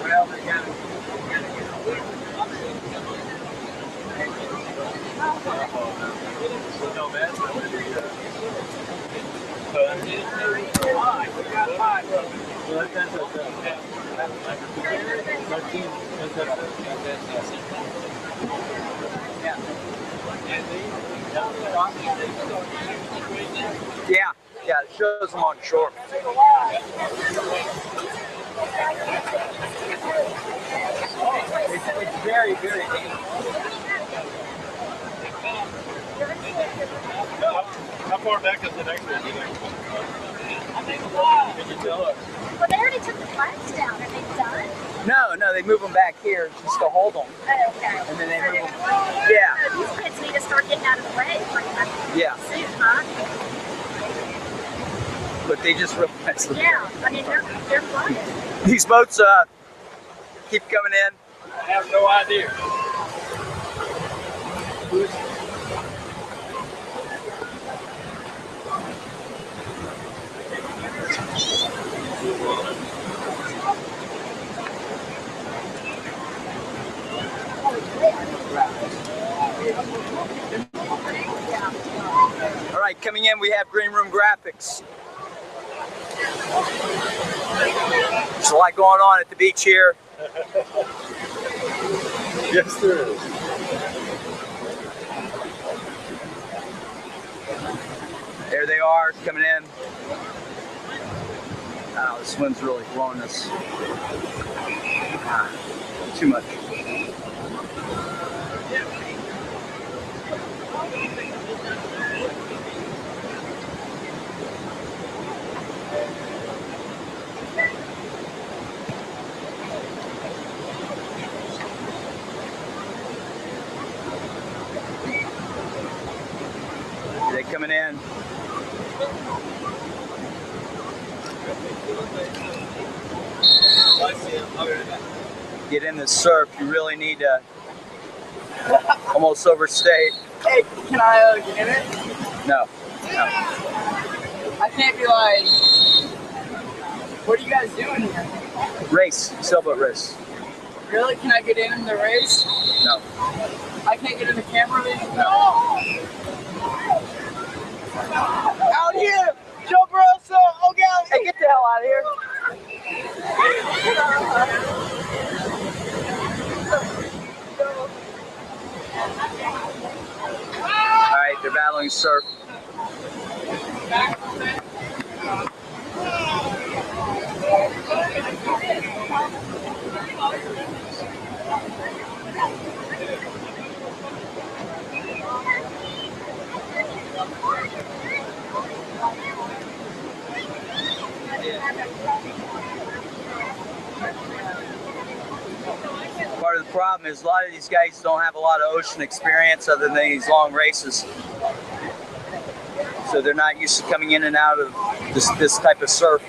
Well, they got no, that's not going to be yeah, yeah, it shows them on shore. It's very, very dangerous. How far back is the next one? Can you tell us? Well, they already took the flags down. Are they done? No, they move them back here just to hold them. Oh, okay. And then they So move them. Yeah. So these kids need to start getting out of the way pretty much Yeah. soon, huh? But they just real nice. Yeah. I mean, they're flying. These boats keep coming in. I have no idea. All right, coming in, we have Green Room Graphics. There's a lot going on at the beach here. Yes, there is. There they are, coming in. Oh, this wind's really blowing us. Too much. They coming in. Get in the surf, you really need to almost overstay. Hey, can I get in it? No. I can't be like, what are you guys doing here? Race, sailboat race. Really? Can I get in the race? No. I can't get in the camera race? No! Out here! Joe Barroso! Oh, God! Hey, get the hell out of here. surf. Part of the problem is a lot of these guys don't have a lot of ocean experience other than these long races. So they're not used to coming in and out of this type of surf.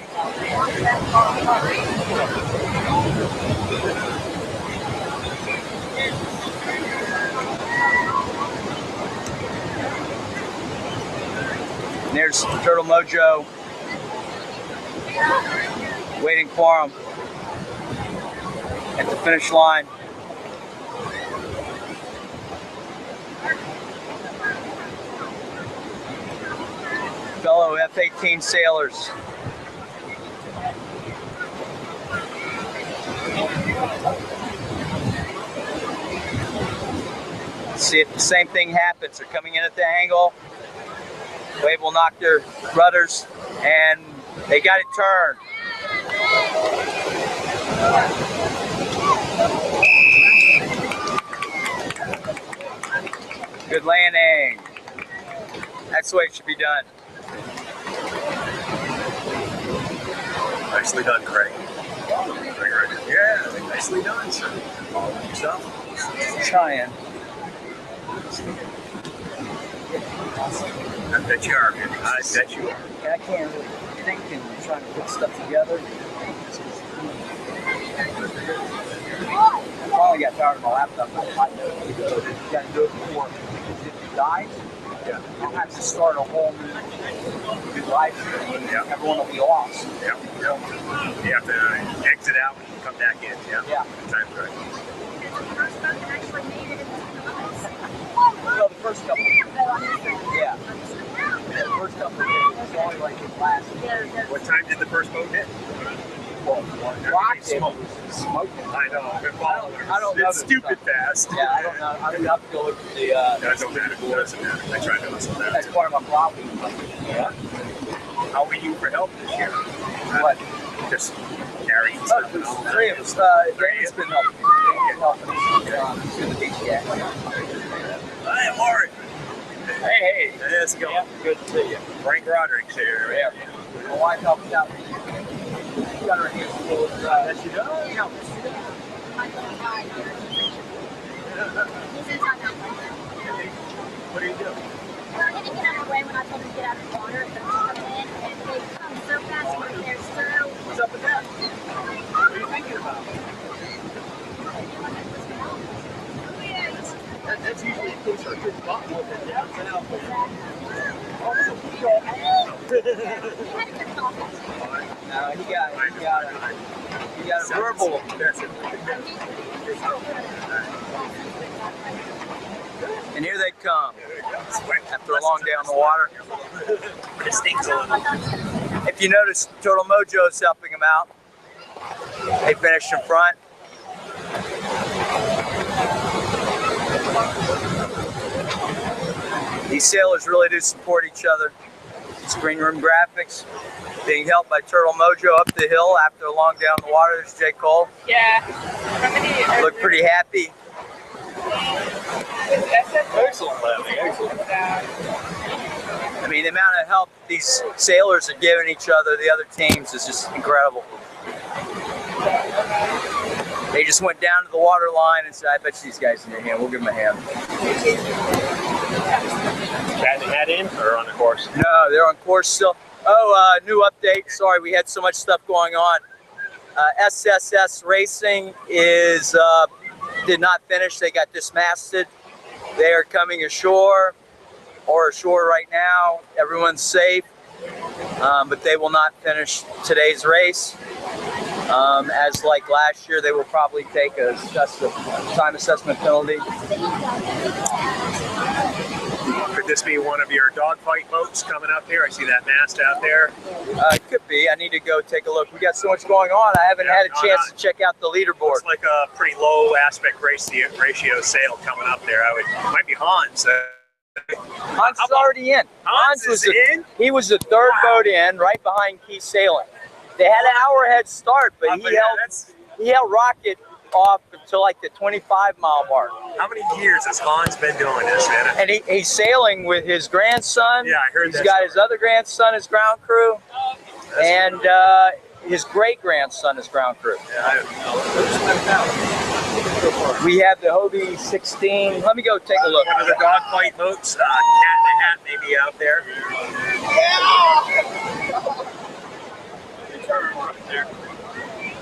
And there's Turtle Mojo waiting for him at the finish line. Fellow F-18 sailors. See if the same thing happens. They're coming in at the angle. Wave will knock their rudders, and they got it turned. Good landing. That's the way it should be done. Nicely done, Craig. Yeah, nicely done, sir. Good stuff. Trying. I bet you are. I bet you are. Yeah, I can't really think and trying to put stuff together. I finally got tired of my laptop. I know you got to do it before it dies. Yeah. I'll have to start a whole new life. Yeah. Everyone will be lost. Yeah. Yeah. You have to exit out and come back in. Yeah. Yeah. Time's right. Well, the first couple. Yeah. The first couple days, it's only like it lasts. What time did the first boat hit? Well, rocket was smoking. I know. I don't know It's stupid fast. Yeah, I don't know. I don't have to go look at the. That don't matter. It doesn't matter. I tried to listen to that. That's part of my problem. Yeah. How were you for help this year? What? Just carrying Oh, stuff. there's three of us. Danny's been helping. Danny's helping us. He's in the beach yet. Hi, Warren. Hey, hey. How's it going? Yeah, good to see you. Frank Roderick's here. Yeah. My wife helps out. She got her hands full of Yes, she does. Yeah. What do you do? Well, I didn't get out of the way when I told them to get out of the water, but come in and they come so fast when they're so. What's up with that? What are you thinking about? That's usually a case of a good bottle than down south. He had a good coffee. No, he got a verbal. That's it. And here they come. After a long day on the water. It stinks a little. If you notice, Turtle Mojo is helping them out. They finished in front. These sailors really do support each other. Screen room graphics being helped by Turtle Mojo up the hill after a long day on the water. There's J. Cole. Yeah. Look pretty happy. Excellent landing. Excellent. I mean, the amount of help these sailors are giving each other, the other teams, is just incredible. They just went down to the water line and said, I bet you these guys need a hand. We'll give them a hand. Batting hat in or on the course? No, they're on course still. Oh, new update. Sorry, we had so much stuff going on. SSS Racing did not finish. They got dismasted. They are coming ashore right now. Everyone's safe, but they will not finish today's race. As like last year, they will probably take a time assessment penalty. Could this be one of your dogfight boats coming up here? I see that mast out there. It could be. I need to go take a look. We got so much going on. I haven't had a chance to check out the leaderboard. Looks like a pretty low aspect ratio sail coming up there. It might be Hans. Hans is already in. Hans was is the, in? He was the third boat in, right behind Key Sailing. They had an hour head start, but he held Rocket off until like the 25-mile mark. How many years has Hans been doing this, man? And he's sailing with his grandson. Yeah, I heard that. He's got his other grandson as ground crew, and his great-grandson is ground crew. Yeah, We have the Hobie 16. Let me go take a look. one of the dogfight boats, Cat in the Hat may be out there.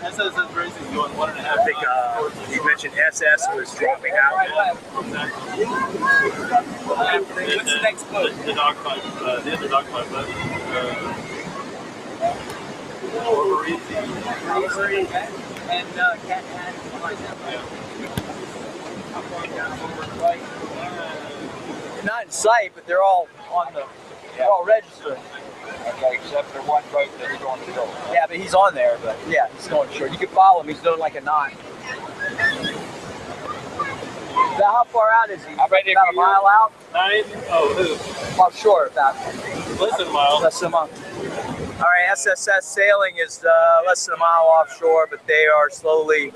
SS is racing going 1.5. I think you mentioned SS was dropping out. What's the next boat? The dogfight, the other dogfight boat. And Cat Hat behind them. They're not in sight, but they're all on the. They're all registered. Okay, except for one boat that's going to go. Yeah, but he's on there. But yeah, he's going short. You can follow him. He's doing like a 9. Now, how far out is he? How many About a mile out? 9? Oh, who? Offshore, about Less than a mile. less than a mile. All right, SSS Sailing is less than a mile offshore, but they are slowly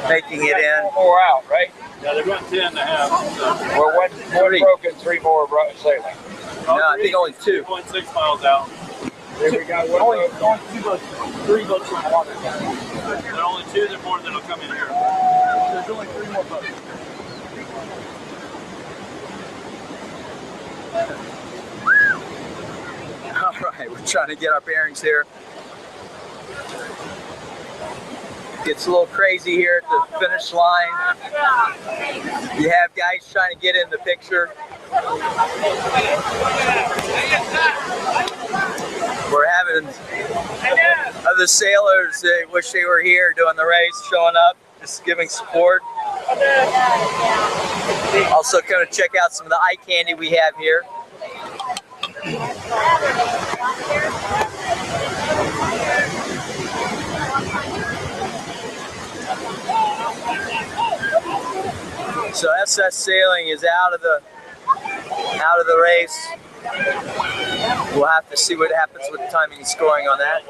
making it in. 4 more out, right? Yeah, they're going 10 and a half. So. Or one 3. broken, 3 more sailing. No, I think only 2. 2.6 miles out. There we got one Only boat. 2 boats, 3 boats from the water. There are only 2 more that'll come in here. There's only 3 more boats. All right, we're trying to get our bearings here. Gets a little crazy here at the finish line. You have guys trying to get in the picture. We're having other sailors that wish they were here doing the race showing up, just giving support. Also going to check out some of the eye candy we have here. So SS Sailing is out of the race. We'll have to see what happens with the timing and scoring on that.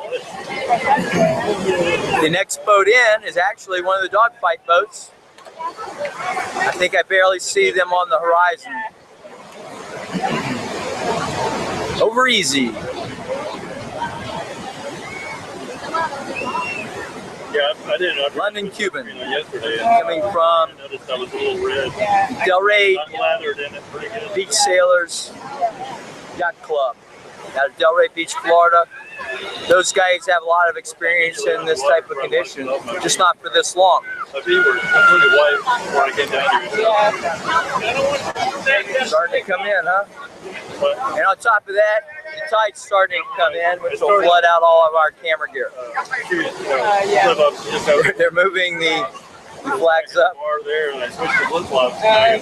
The next boat in is actually one of the dogfight boats. I think I barely see them on the horizon. Over easy. Yeah, I didn't. London Cuban. Yesterday. Coming from I noticed I was a little red. Delray Unlathered in it pretty good. Beach Sailors Yacht Club out of Delray Beach, Florida. Those guys have a lot of experience in this type of condition, just not for this long. My feet were completely white before I came down here. Starting to come in, huh? And on top of that, the tide's starting to come in, which will flood out all of our camera gear. They're moving the flags up. There, and I switched to flip flops. Okay.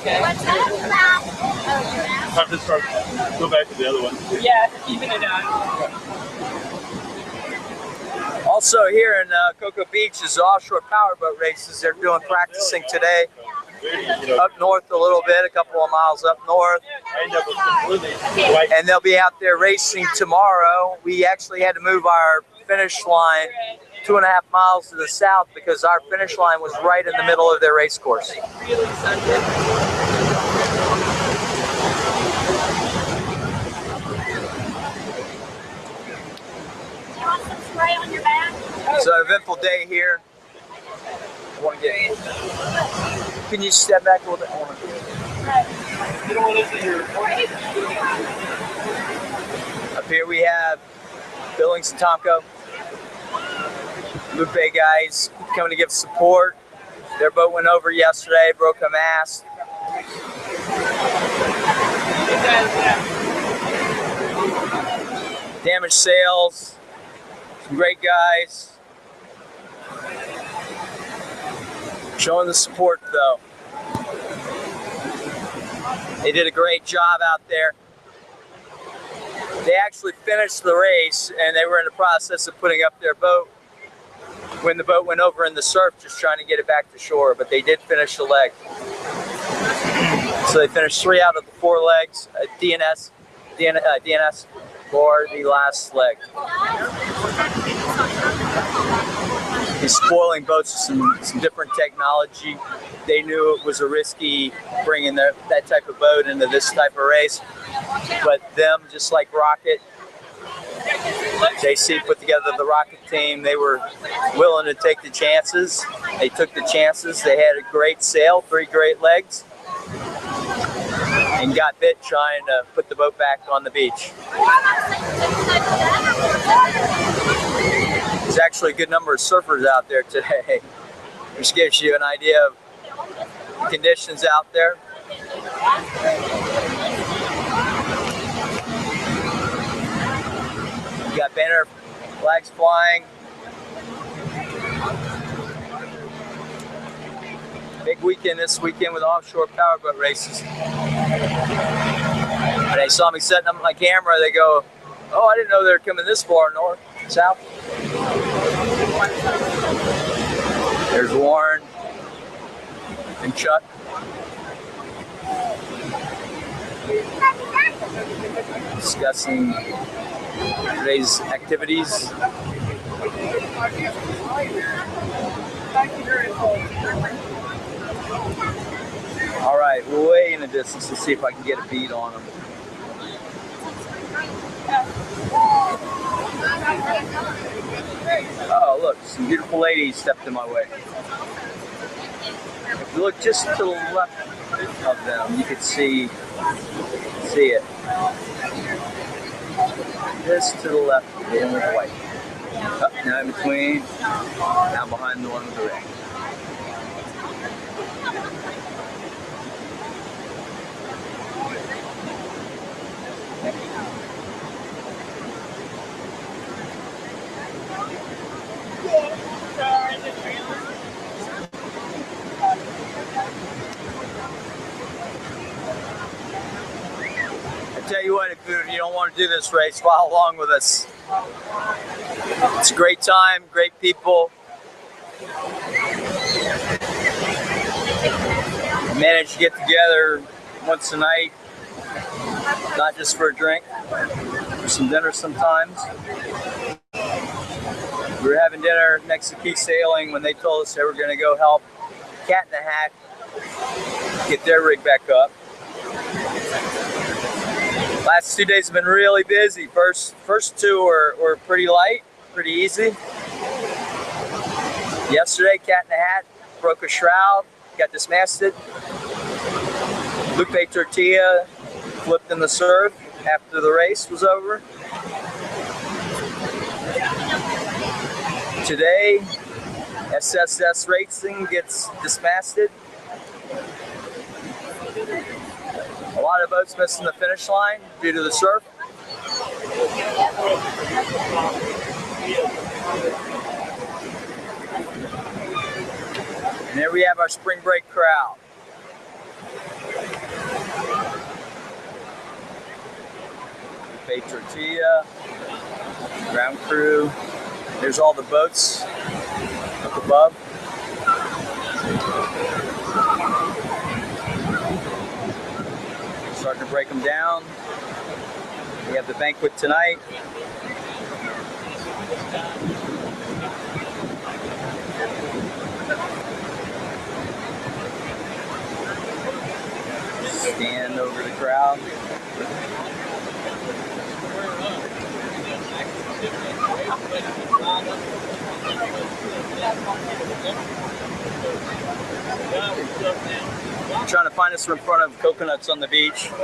I'm just start go back to the other one. Yeah, keeping it on. Also here in Cocoa Beach is the offshore powerboat races. They're doing practicing today. Up north a little bit, a couple of miles up north. I end up with completely white. And they'll be out there racing tomorrow. We actually had to move our finish line 2.5 miles to the south because our finish line was right in the middle of their race course. Really sunken. So an eventful day here. I want to get. Can you step back a little bit? Up here we have Billings and Tomko. Lupe guys coming to give support. Their boat went over yesterday, broke a mast. Damaged sails. Some great guys. Showing the support though. They did a great job out there. They actually finished the race and they were in the process of putting up their boat when the boat went over in the surf, just trying to get it back to shore, but they did finish the leg. So they finished 3 out of the 4 legs. DNS for the last leg. He's spoiling boats with some different technology. They knew it was a risky bringing that type of boat into this type of race, but them, just like Rocket, JC put together the Rocket team. They were willing to take the chances. They took the chances. They had a great sail, 3 great legs, and got bit trying to put the boat back on the beach. There's actually a good number of surfers out there today. Which gives you an idea of conditions out there. You got banner flags flying. Big weekend this weekend with offshore powerboat races. When they saw me setting up my camera, they go, "Oh, I didn't know they were coming this far north, south." There's Warren and Chuck. Discussing today's activities. All right, we're way in the distance to see if I can get a bead on them. Oh, look, some beautiful ladies stepped in my way. If you look just to the left of them, you can see it. Just to the left, the one with the white. Up, now in between, now behind the one with the red. I tell you what, if you don't want to do this race, follow along with us. It's a great time, great people. We managed to get together once a night, not just for a drink, for some dinner sometimes. We were having dinner next to Key Sailing when they told us they were going to go help Cat in the Hat get their rig back up. Last 2 days have been really busy. First 2 were pretty light, pretty easy. Yesterday, Cat in the Hat broke a shroud, got dismasted. Lupe Tortilla flipped in the surf after the race was over. Today, SSS Racing gets dismasted. A lot of boats missing the finish line due to the surf. And there we have our spring break crowd. Pay Tortilla, ground crew. There's all the boats up above. Starting to break them down. We have the banquet tonight. Stand over the crowd. I'm trying to find us in front of coconuts on the beach. All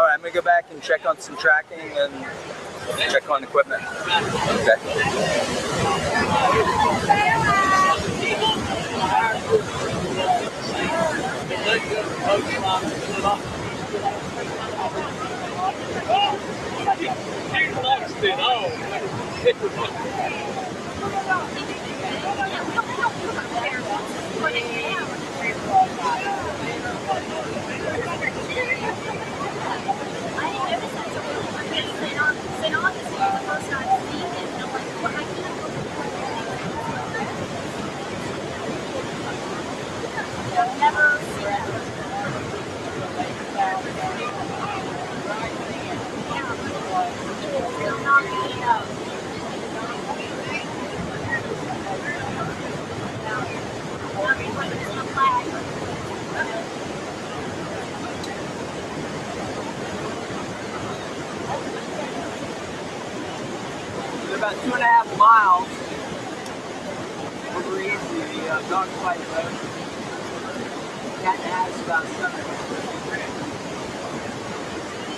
right, I'm gonna go back and check on some tracking and check on equipment. Okay. They're about 2.5 miles over easy, the dogfight road. Cat and a Hat is about 7.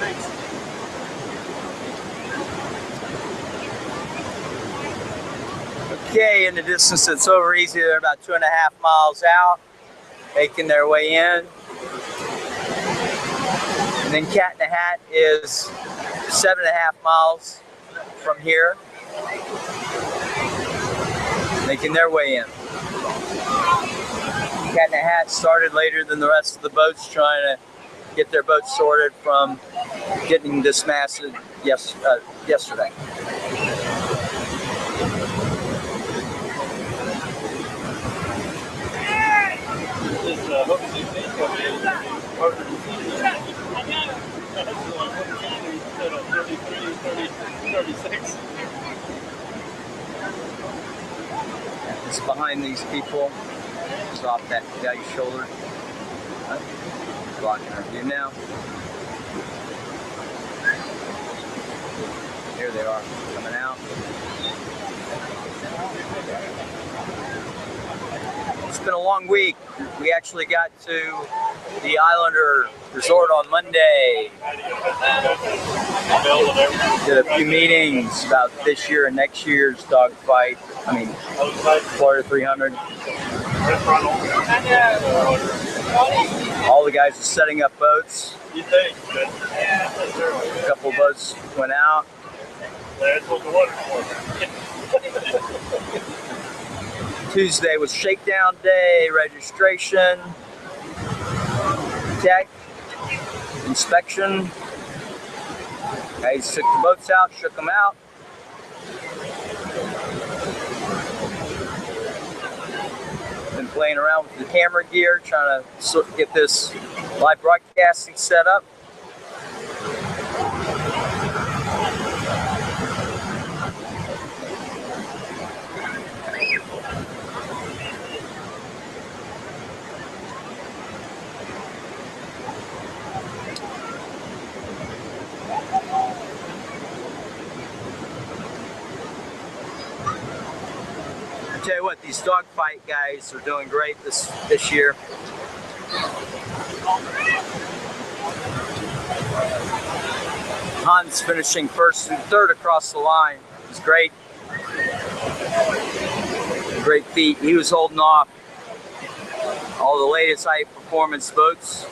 Thanks. Okay, in the distance, it's over easy. They're about 2.5 miles out, making their way in. And then Cat in a Hat is 7.5 miles from here, making their way in. Cat in a Hat started later than the rest of the boats, trying to get their boats sorted from getting dismasted yesterday. It's behind these people. It's off that guy's shoulder. Blocking our view now. Here they are, coming out. It's been a long week. We actually got to the Islander Resort on Monday. Did a few meetings about this year and next year's dogfight. Florida 300. All the guys are setting up boats. You think? A couple of boats went out. That's what the water's for. Tuesday was shakedown day, registration, tech, inspection. Guys took the boats out, shook them out. Been playing around with the camera gear, trying to get this live broadcasting set up. Tell you what, these dogfight guys are doing great this year. Hans finishing first and third across the line. It was great. Great feat. He was holding off all the latest high performance boats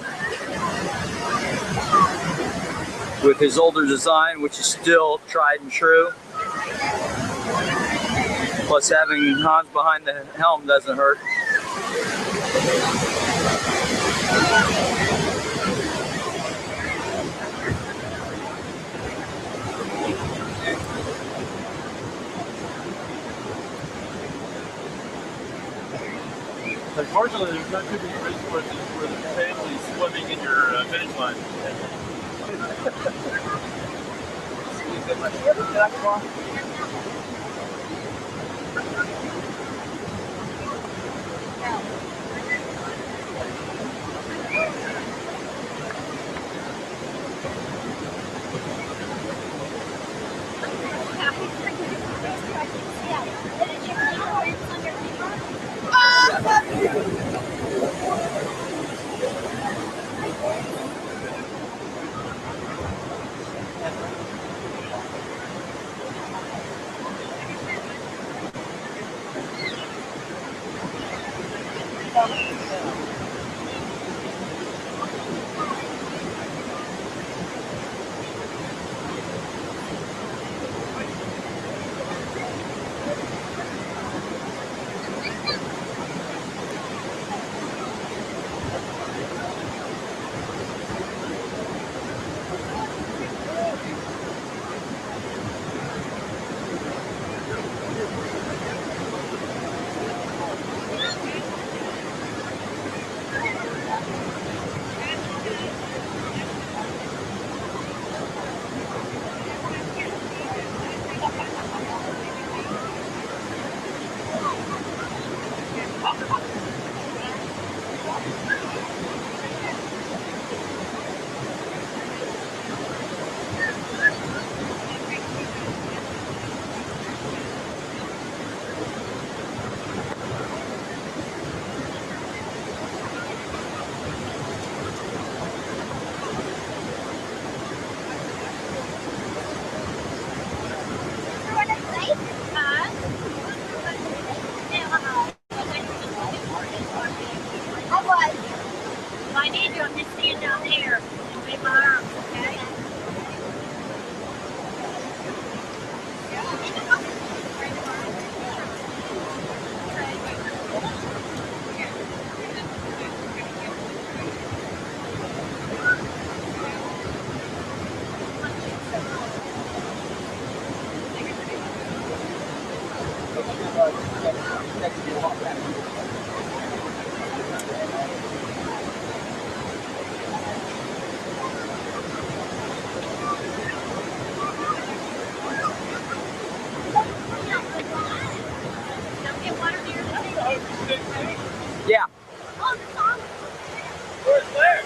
with his older design, which is still tried and true. Plus, having Hans behind the helm doesn't hurt. Unfortunately, there's not too many races where the family's swimming in your finish line. If I need you, I'm just stand down there and wave my arms, okay? Don't get water near the Yeah, Oh, the song. Where's there?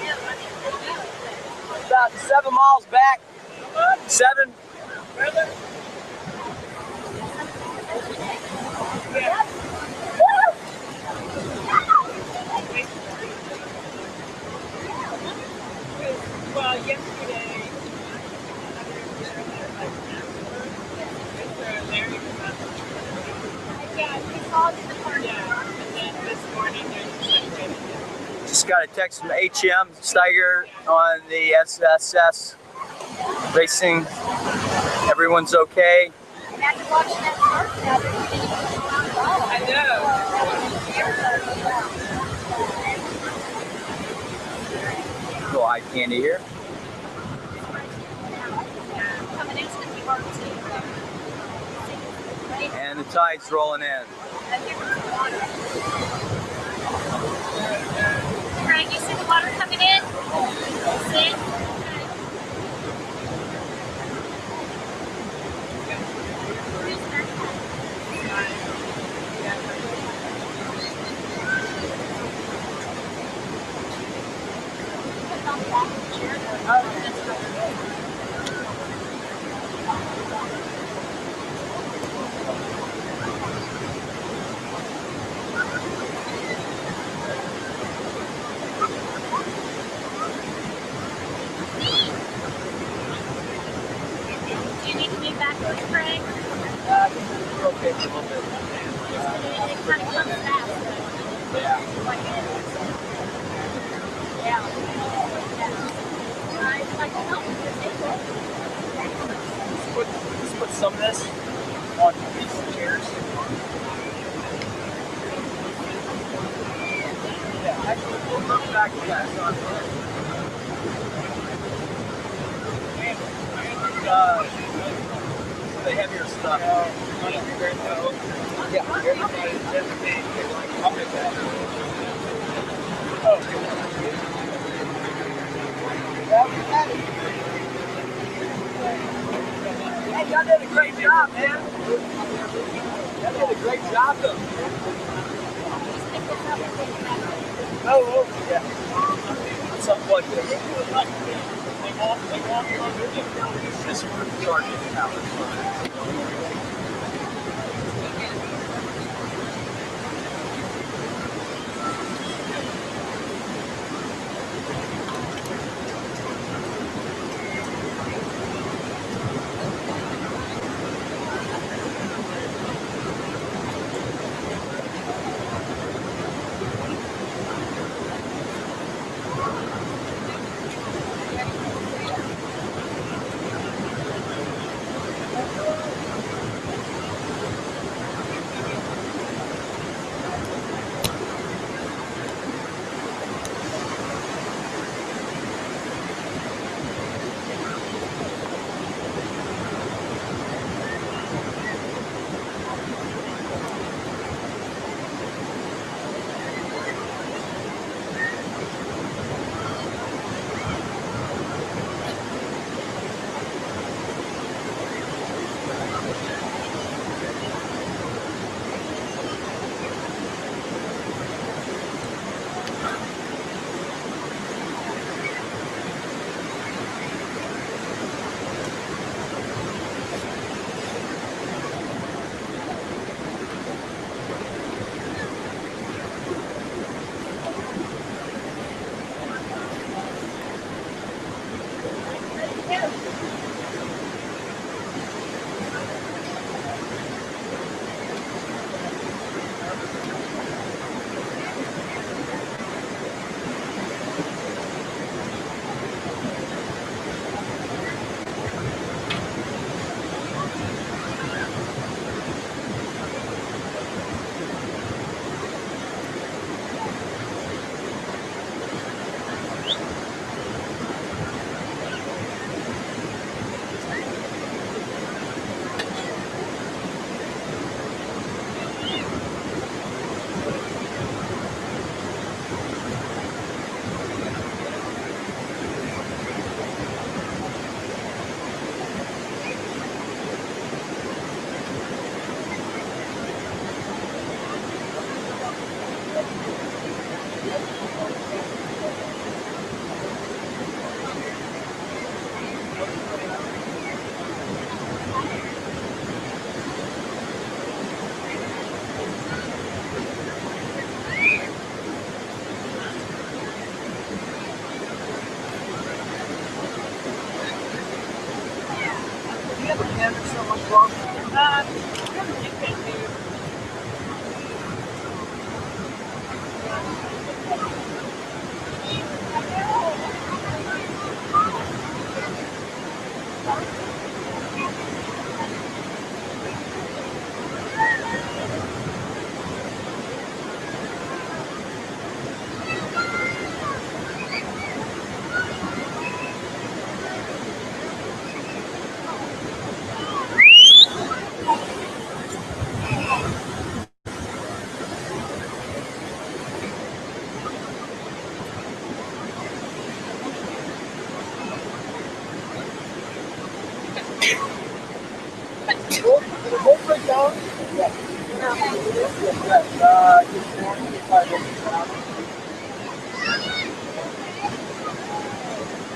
about 7 miles back. 7. Well, yesterday. Yeah, we saw it in the park. Yeah, and then this morning there's Just got a text from HM Steiger on the SSS Racing. Everyone's okay. Imagine watching that park now. I know. No eye candy here. Coming in, it's going to be hard to see. And the tide's rolling in. Frank, you see the water coming in? See? Do you need to be back with Frank? We're okay for a little bit. It kind of comes fast. Yeah. Yeah. I'd like to help you. Let's put some of this on these chairs. Yeah, actually, we'll come back to that. It's on the heavier stuff. Yeah. I'll get that. Hey, y'all did a great job, man. Y'all did a great job, though. Oh, yeah. Something like this. This one charging now.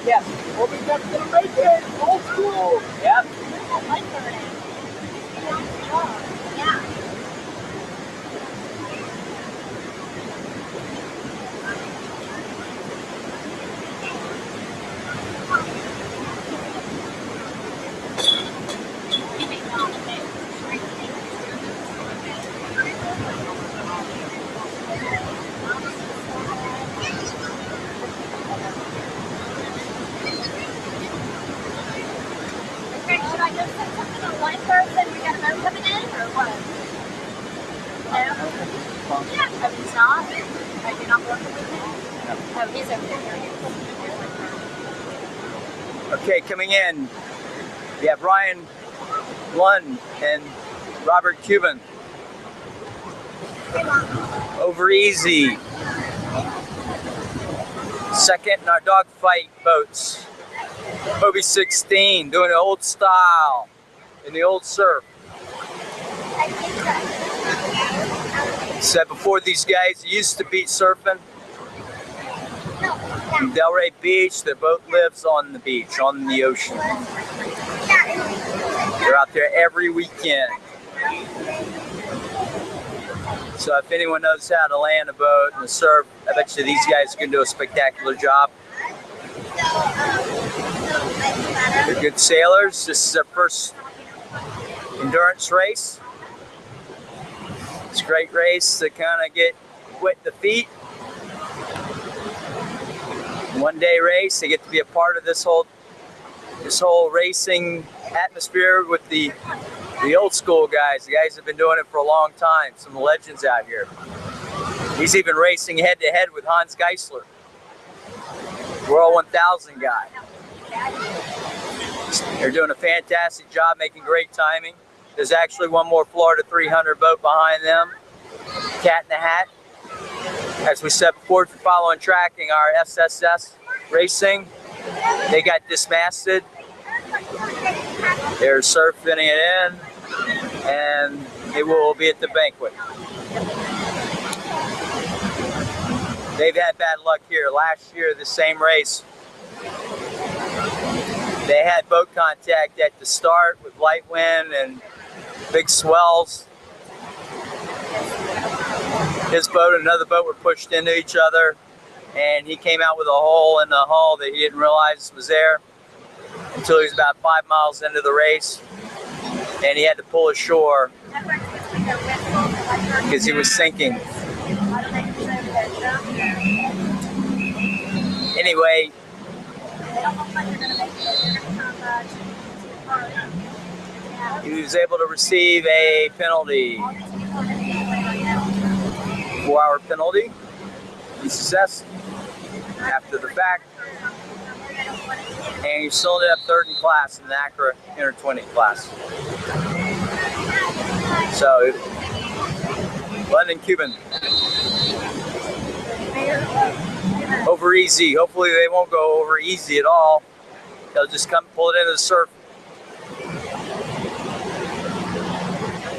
Yeah. Well, we got to make it old school. Yep. Yeah. Okay, should I just put something on one person? We got a boat coming in, or what? No? Yeah. Oh, he's not? Oh, you're not working with him? Oh, he's over there. Okay, coming in, we have Ryan Lund and Robert Cuban. Over easy. Second in our dogfight boats. Moby 16, doing it old style in the old surf. Said before, these guys used to be surfing in Delray Beach. Their boat lives on the beach, on the ocean. They're out there every weekend. So if anyone knows how to land a boat and surf, I bet you these guys can do a spectacular job. They're good sailors. This is their first endurance race. It's a great race to kind of get wet the feet. One day race. They get to be a part of this whole racing atmosphere with the old school guys. The guys have been doing it for a long time. Some legends out here. He's even racing head to head with Hans Geisler, World 1000 guy. They're doing a fantastic job, making great timing. There's actually one more Florida 300 boat behind them, Cat in the Hat. As we said before, if you're following tracking our SSS racing, they got dismasted. They're surfing it in, and they will be at the banquet. They've had bad luck here. Last year, the same race, they had boat contact at the start with light wind and big swells. His boat and another boat were pushed into each other, and he came out with a hole in the hull that he didn't realize was there until he was about 5 miles into the race, and he had to pull ashore because he was sinking. Anyway, he was able to receive a penalty, 4-hour penalty. He success after the fact, and he still ended up third in class in the Acura Inter 20 class. So, London Cuban. Over easy. Hopefully they won't go over easy at all. They'll just come pull it into the surf.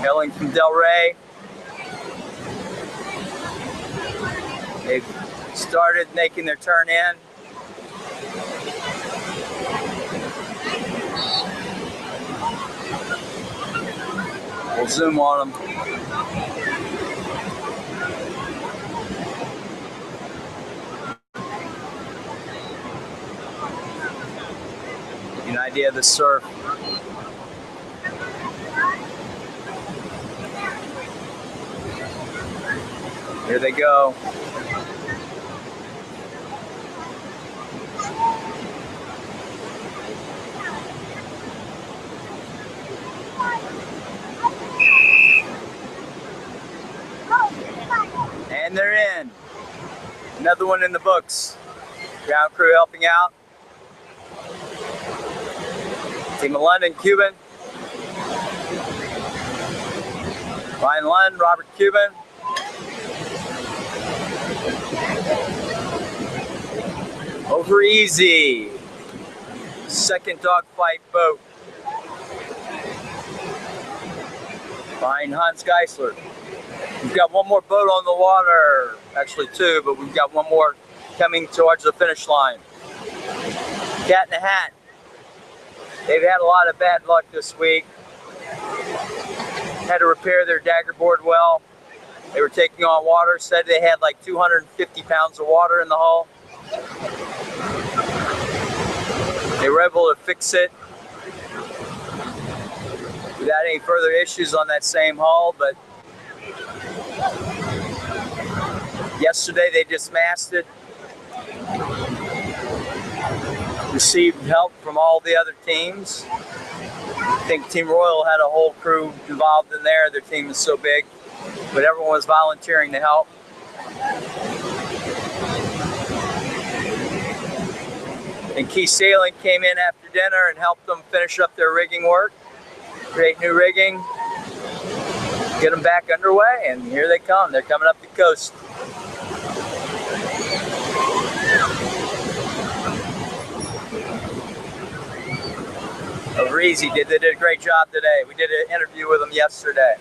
Hailing from Delray. They've started making their turn in. We'll zoom on them. An idea of the surf. Here they go. And they're in. Another one in the books. Ground crew helping out. Team of London, Cuban. Ryan Lund, Robert Cuban. Over easy. Second dogfight boat. Behind Hans Geisler. We've got one more boat on the water. Actually two, but we've got one more coming towards the finish line. Cat in the Hat. They've had a lot of bad luck this week. Had to repair their dagger board well. They were taking on water, said they had like 250 pounds of water in the hull. They were able to fix it without any further issues on that same hull, but yesterday they dismasted. Received help from all the other teams. I think Team Royal had a whole crew involved in there. Their team is so big, but everyone was volunteering to help. And Key Sailing came in after dinner and helped them finish up their rigging work, create new rigging, get them back underway, and here they come. They're coming up the coast. Over easy, they did a great job today. We did an interview with them yesterday.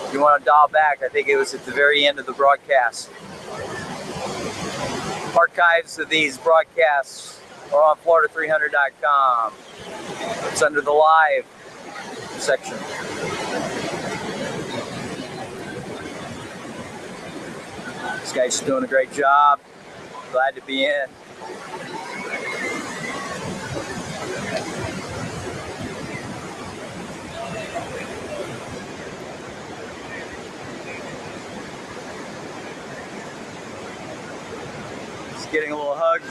If you want to dial back, I think it was at the very end of the broadcast. Archives of these broadcasts are on Florida300.com. It's under the live section. This guy's doing a great job. Glad to be in. Getting a little hug.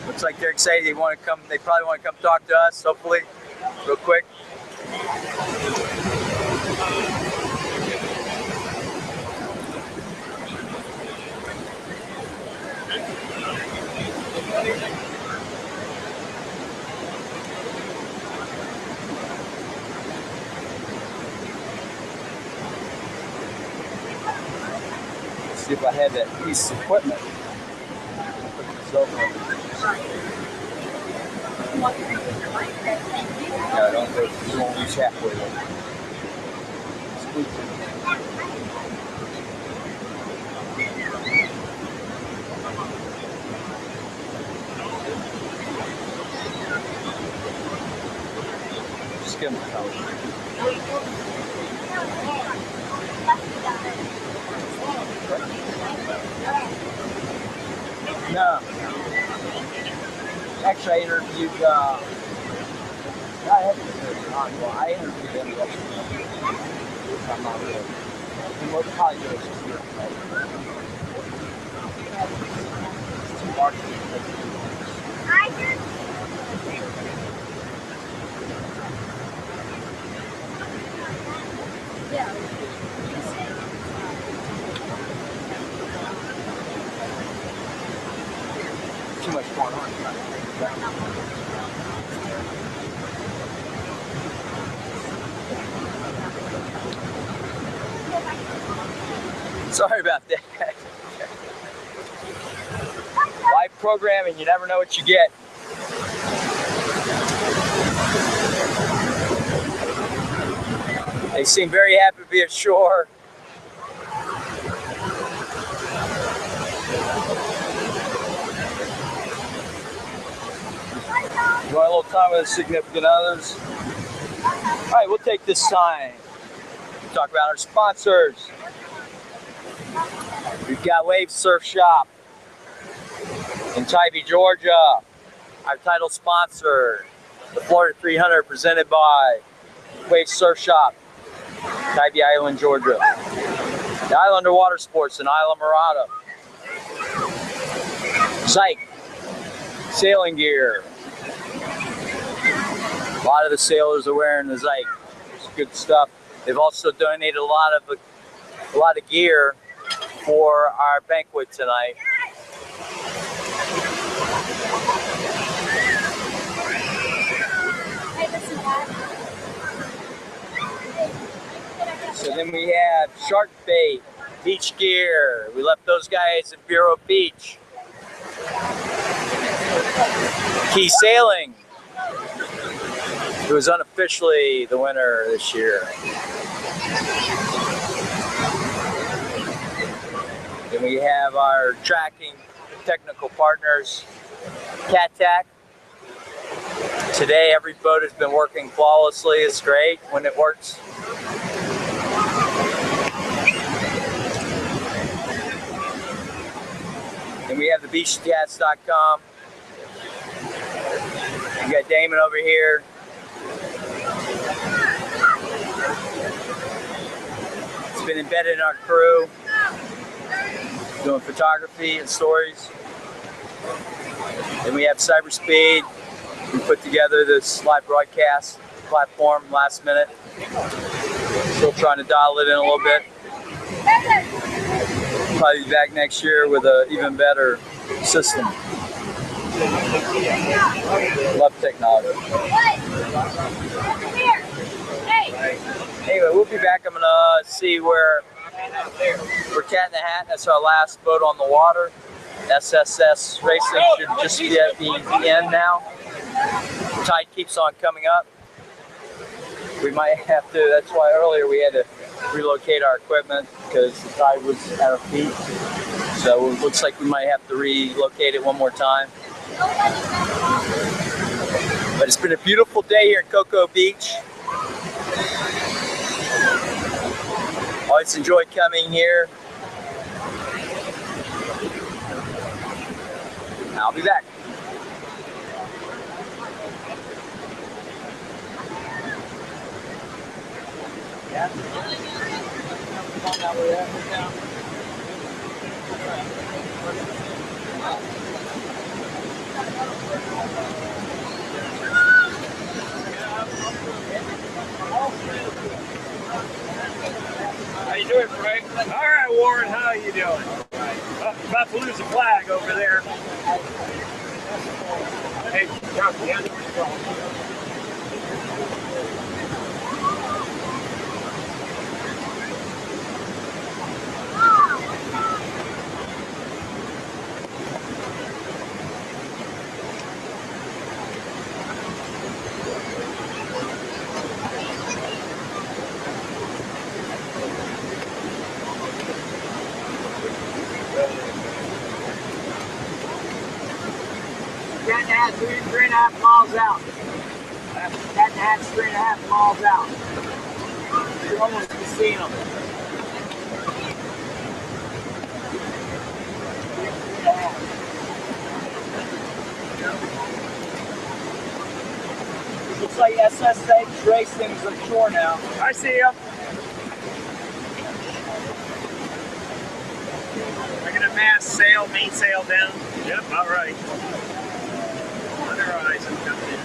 Looks like they're excited. They want to come. They probably want to come talk to us. Hopefully, real quick. See if I had that piece of equipment. No, don't go. You won't reach halfway there. Just give them a count. No. Actually, I interviewed, I interviewed them yesterday. I'm not really. And we'll probably do it here. It's too dark. Too much going on. Sorry about that. Live programming, you never know what you get. They seem very happy to be ashore. Enjoy a little time with significant others. All right, we'll take this time to talk about our sponsors. We've got Wave Surf Shop in Tybee, Georgia. Our title sponsor, the Florida 300, presented by Wave Surf Shop, Tybee Island, Georgia. The Islander Water Sports in Isla Morada. Zyke sailing gear. A lot of the sailors are wearing the Zyke. It's good stuff. They've also donated a lot of gear for our banquet tonight. So then we have shark bait, beach gear. We left those guys in Vero Beach. Key Sailing, who was unofficially the winner this year. Then we have our tracking technical partners, CatTac. Today every boat has been working flawlessly. It's great when it works. And we have the beachcats.com. We got Damon over here. It's been embedded in our crew, doing photography and stories. Then we have Cyberspeed. We put together this live broadcast platform last minute. Still trying to dial it in a little bit. Probably be back next year with an even better system. Love technology. Anyway, we'll be back. I'm gonna see where we're Cat in the Hat. That's our last boat on the water. SSS Racing should just be at the end now. The tide keeps on coming up. We might have to, that's why earlier we had to relocate our equipment because the tide was at our feet. So it looks like we might have to relocate it one more time. But it's been a beautiful day here in Cocoa Beach. Always enjoy coming here. I'll be back. Yeah. How you doing, Frank? All right, Warren, how you doing? About to lose a flag over there. Hey, Chuck, yeah. Three and a half miles out. That's 3.5 miles out. You're almost seeing them. Looks like SSH Racing's ashore now. I see them. We're gonna mast sail, mainsail down. Yep, all right. On the horizon coming in.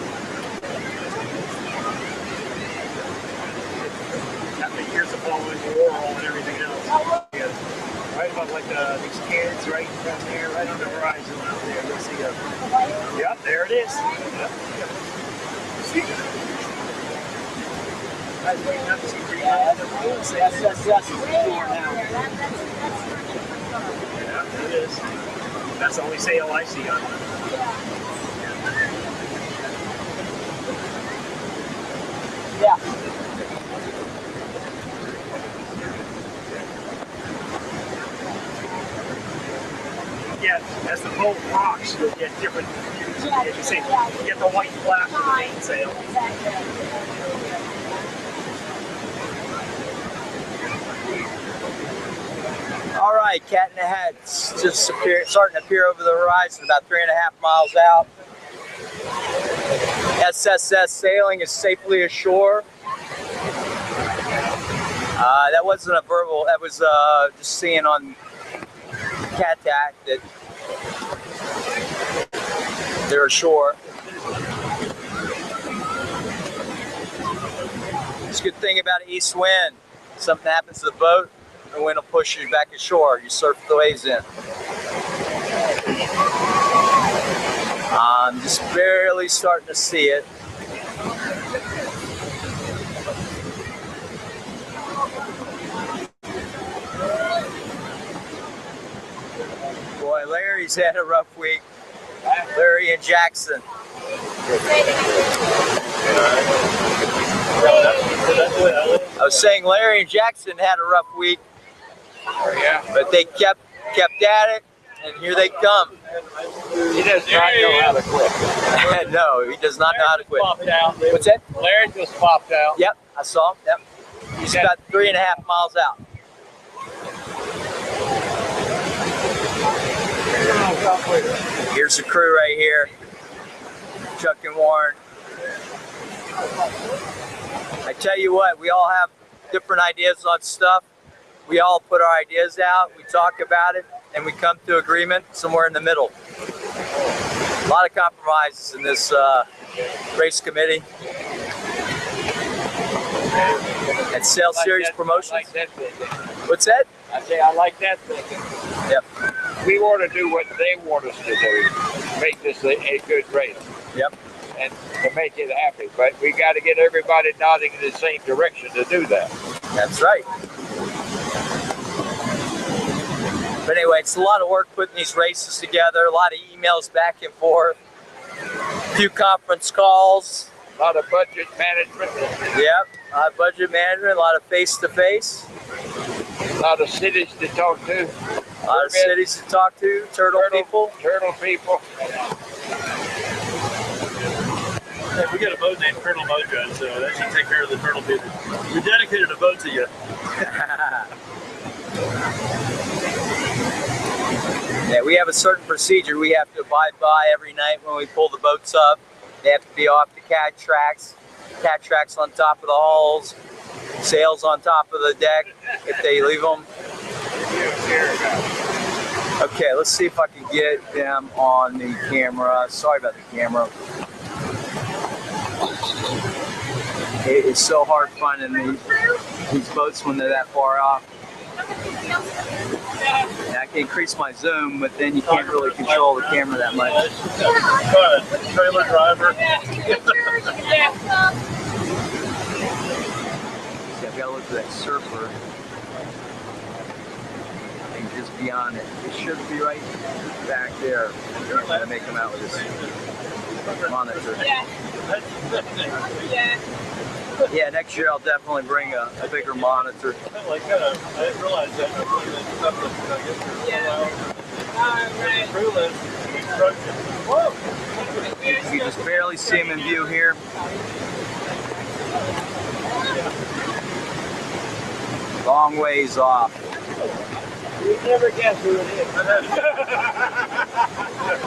After years of following the Laurel and everything else. Yeah. Right about like these kids right down there, right on the horizon out there. You'll see them. Yep, there it is. Yep. Guys, waiting up to see green on the rules. SSS is ashore now. Yeah, it is. That's the only sail I see on it. Yeah. Yeah, as the boat rocks, you'll get different. As you say, you get the white flash of the mainsail. All right, Cat in the Hat's just starting to appear over the horizon, about 3.5 miles out. SSS Sailing is safely ashore. That wasn't a verbal, that was just seeing on Cat that they're ashore. It's a good thing about an east wind. Something happens to the boat, the wind will push you back ashore. You surf the waves in. I'm just barely starting to see it. Boy, Larry's had a rough week. Larry and Jackson. I was saying Larry and Jackson had a rough week. Yeah. But they kept at it, and here they come. He does not know how to quit. No, he does not know how to quit. Popped out. What's that? Larry just popped out. Yep, I saw him. Yep. He's about 3.5 miles out. Here's the crew right here. Chuck and Warren. I tell you what, we all have different ideas on stuff. We all put our ideas out, we talk about it, and we come to agreement somewhere in the middle. A lot of compromises in this race committee. And Sales Series Promotions. I like that thinking. What's that? I say I like that thinking. Yep. We want to do what they want us to do. Make this a good race. Yep. And to make it happy. But we got to get everybody nodding in the same direction to do that. That's right. But anyway, it's a lot of work putting these races together, a lot of emails back and forth, a few conference calls. A lot of budget management. Yep, a lot of budget management, a lot of face-to-face. A lot of cities to talk to. A lot of cities to talk to, turtle people. Turtle people. Hey, we got a boat named Colonel Mojo, so that should take care of the turtle people. We dedicated a boat to you. Yeah, we have a certain procedure we have to abide by every night when we pull the boats up. They have to be off the cat tracks on top of the hulls, sails on top of the deck if they leave them. Okay, let's see if I can get them on the camera. Sorry about the camera. It is so hard finding these boats when they're that far off. And I can increase my zoom, but then you can't really control the camera that much. Trailer driver. See, I've got to look for that surfer. And just beyond it. It should be right back there. I'm going to make them out with this monitor. Yeah, next year I'll definitely bring a bigger monitor. Like that, I didn't realize that. Whoa! You can just barely see him in view here. Long ways off. You never guess who it is.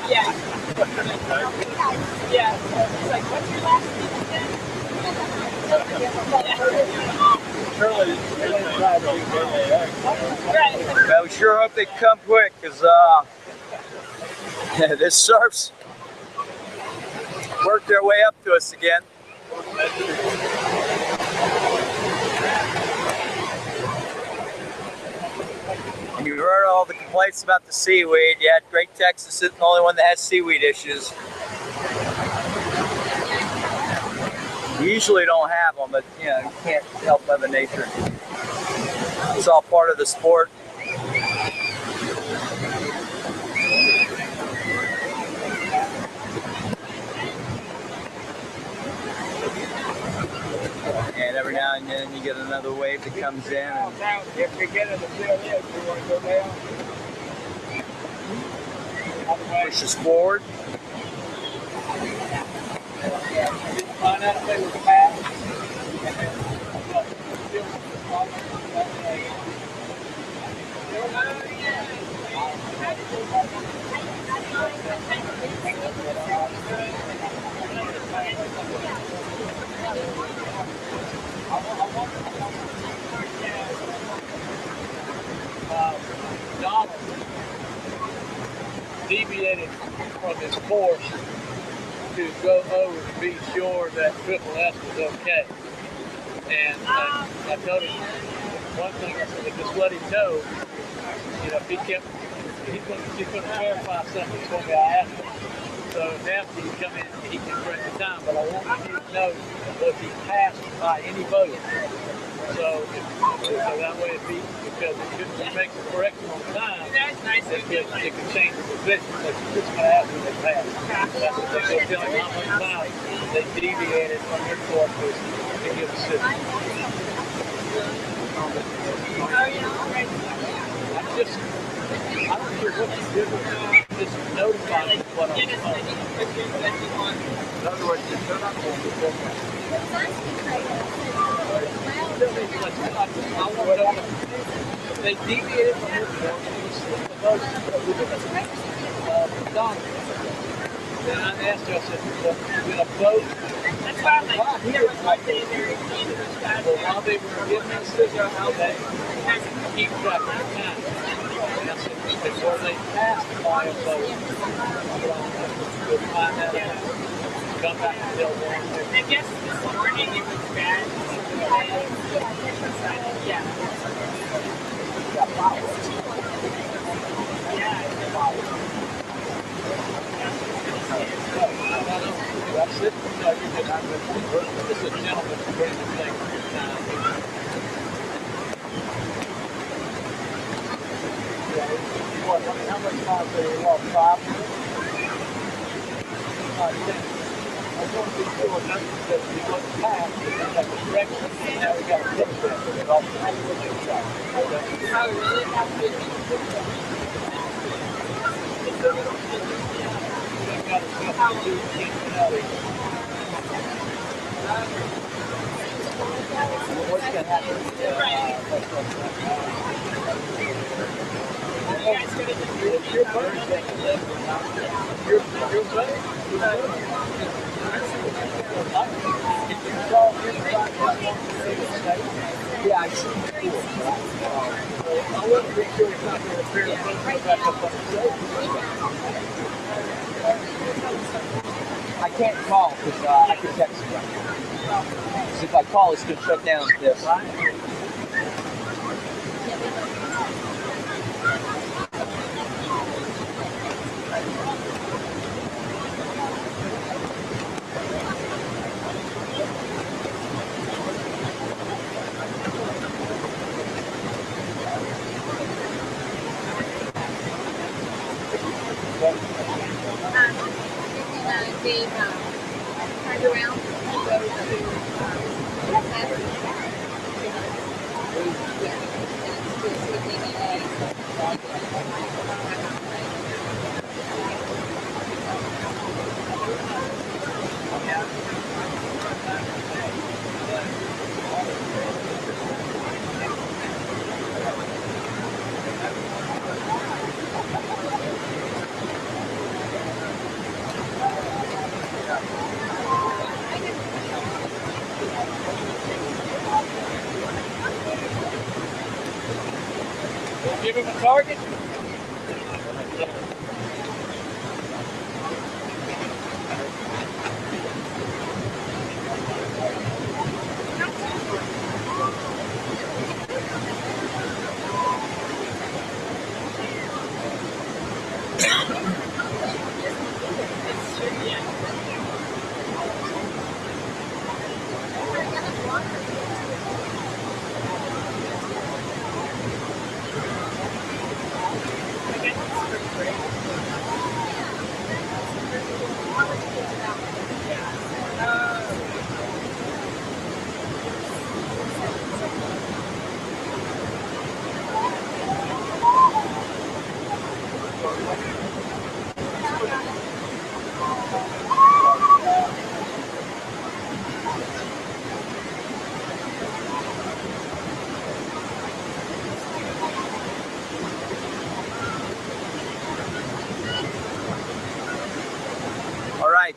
Yeah. Yeah. It's like, what's your last name again? Well, we sure hope they come quick, because this surf's worked their way up to us again. And you heard all the complaints about the seaweed. You had Great Texas isn't the only one that has seaweed issues. We usually don't have them, but you know, you can't help Mother Nature. It's all part of the sport. And every now and then you get another wave that comes in. And If we get in the field, we want to go down. pushes forward. Find out if they were fast. deviated from his course to go over to be sure that Triple S was okay. And I told him one thing, I said, just let him know, you know, if he's going to verify something for me, I asked him. So now he can come in and he can correct the time, but I want you to know that he passed by any vote. So that way, because it couldn't make the correction on time, it could change the position. That's just going to happen when they pass. That's what they're going to tell him how much time they deviated from their course to give a city. I don't care what you do with it, just notify me what I'm doing. In other words, just they're not going to do that. They deviated from their course and slipped the vote. Done. Then I asked her, I said, well, you're going to vote? That's why I'm like, here was my day very key to this guy. Well, while they were giving us this, they keep track of the time. And I said, before they passed by a vote, we'll find that out. Come back and tell them. I guess this morning it was bad. Yeah. That's it. No, you did not. This is a gentleman who brings the thing. How much time do you want? 5 minutes? I want to be sure that we wouldn't pass, but we have the direction, and now we got to fix that. It all has to be shot. Oh, really? That's good. What's going to happen? Yeah, I see. I want to make sure it's not going to appear back up on the show. I can't call because I can text you. So if I call, it's going to shut down this. Dave turned around to go Give him a target.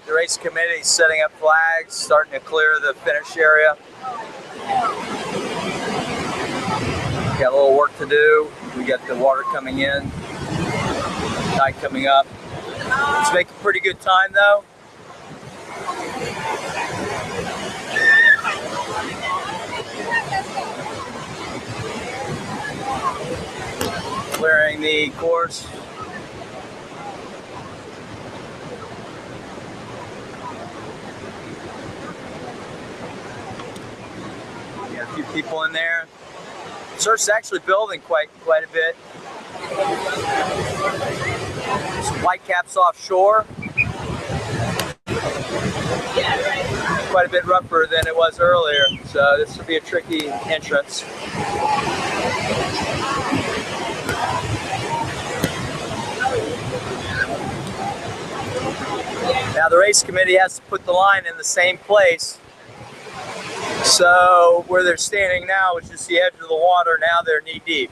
The race committee is setting up flags, starting to clear the finish area. Got a little work to do. We got the water coming in. guy coming up. He's making pretty good time though. Clearing the course. Got a few people in there. Surf's actually building quite a bit. Some whitecaps offshore. Quite a bit rougher than it was earlier, so this will be a tricky entrance. Now the race committee has to put the line in the same place. So where they're standing now is just the edge of the water. Now they're knee deep.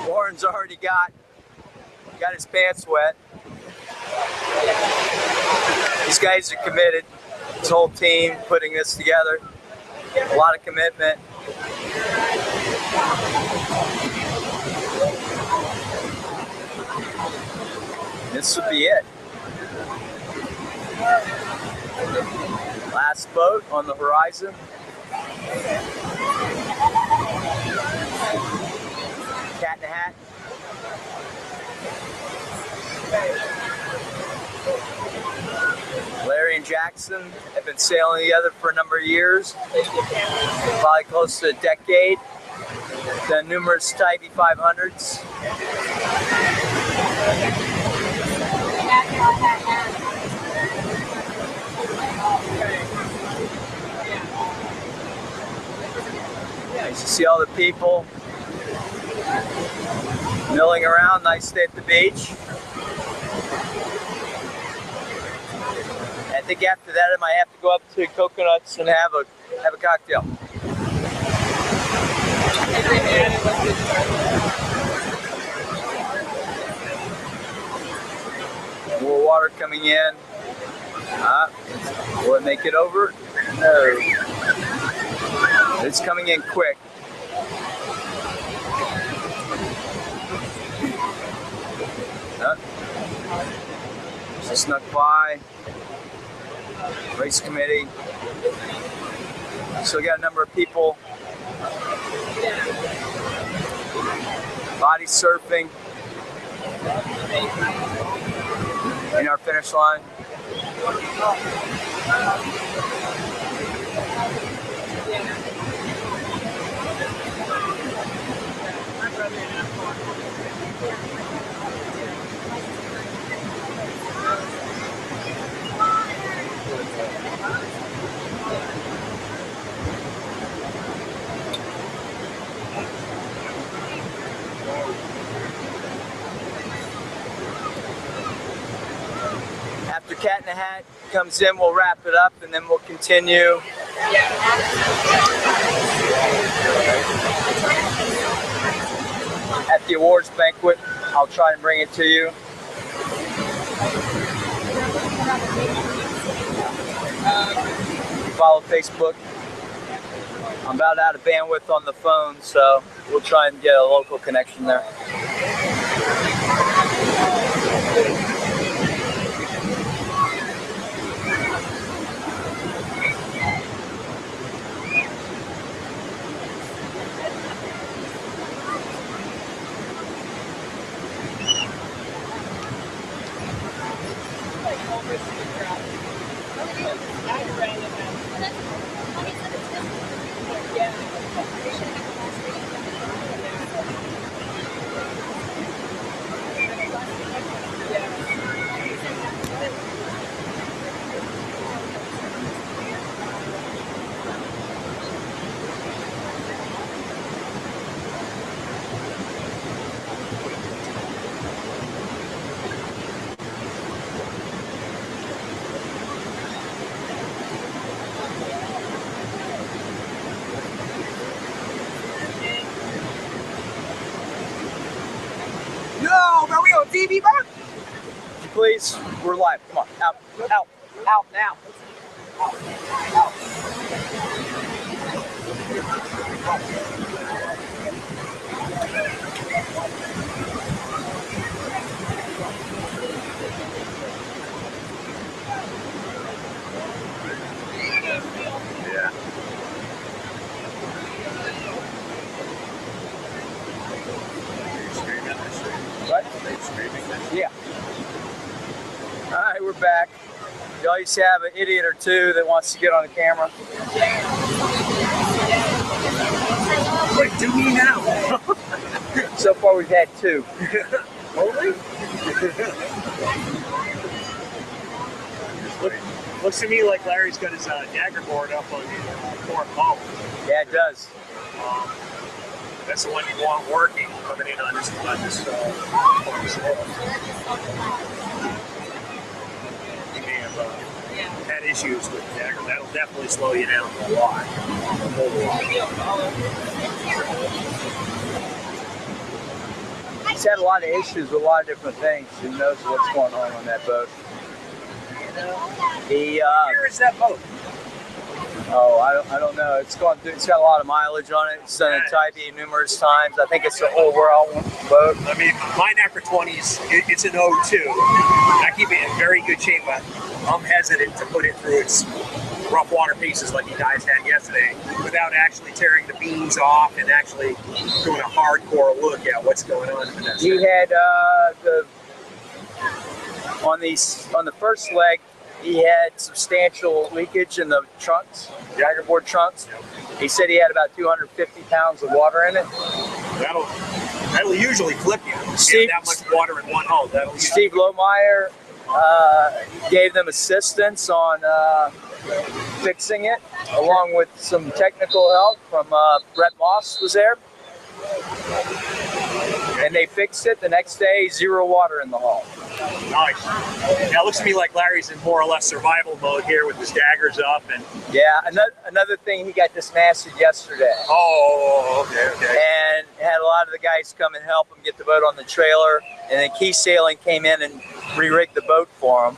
Warren's already got his pants wet. These guys are committed. This whole team putting this together. A lot of commitment. This would be it. Last boat on the horizon. Cat in the Hat. Larry and Jackson have been sailing together for a number of years, probably close to a decade. Done numerous Tybee 500s. Nice to see all the people milling around. Nice day at the beach. I think after that I might have to go up to Coconuts and have a cocktail. More water coming in. Will it make it over? No. It's coming in quick. Just snuck by. Race committee. Still got a number of people body surfing in our finish line. After Cat in the Hat comes in, we'll wrap it up and then we'll continue. At the awards banquet, I'll try and bring it to you. Follow Facebook. I'm about out of bandwidth on the phone, so we'll try and get a local connection there. TV, bro? Please. We're live. Come on. Out. Out. Out now. Yeah. What? Yeah. All right, we're back. You always have an idiot or two that wants to get on the camera. Wait, do me now. So far, we've had two. Only? Looks to me like Larry's got his dagger board up on the fourth pole. Yeah, it does. That's the one you want working coming in on this You may have had issues with the dagger. That'll definitely slow you down a lot. He's had a lot of issues with a lot of different things. Who knows what's going on that boat? Where is that boat? Oh, I don't know. It's got a lot of mileage on it. It's done it Tybee numerous times. I think it's an overall boat. I mean, mine after 20s, it's an 02. I keep it in very good shape, but I'm hesitant to put it through its rough water paces like you guys had yesterday without actually tearing the beams off and actually doing a hardcore look at what's going on in the He had on the first leg, he had substantial leakage in the trunks, dagger board trunks. He said he had about 250 pounds of water in it. That'll usually flip you. Steve, that much water in one hole. Steve Lohmeyer gave them assistance on fixing it, along with some technical help from Brett Moss was there. And they fixed it. The next day, 0 water in the hull. Nice. Now it looks to me like Larry's in more or less survival mode here with his daggers up. And yeah, another thing, he got dismasted yesterday. Oh, okay. And had a lot of the guys come and help him get the boat on the trailer. And then Key Sailing came in and re-rigged the boat for him.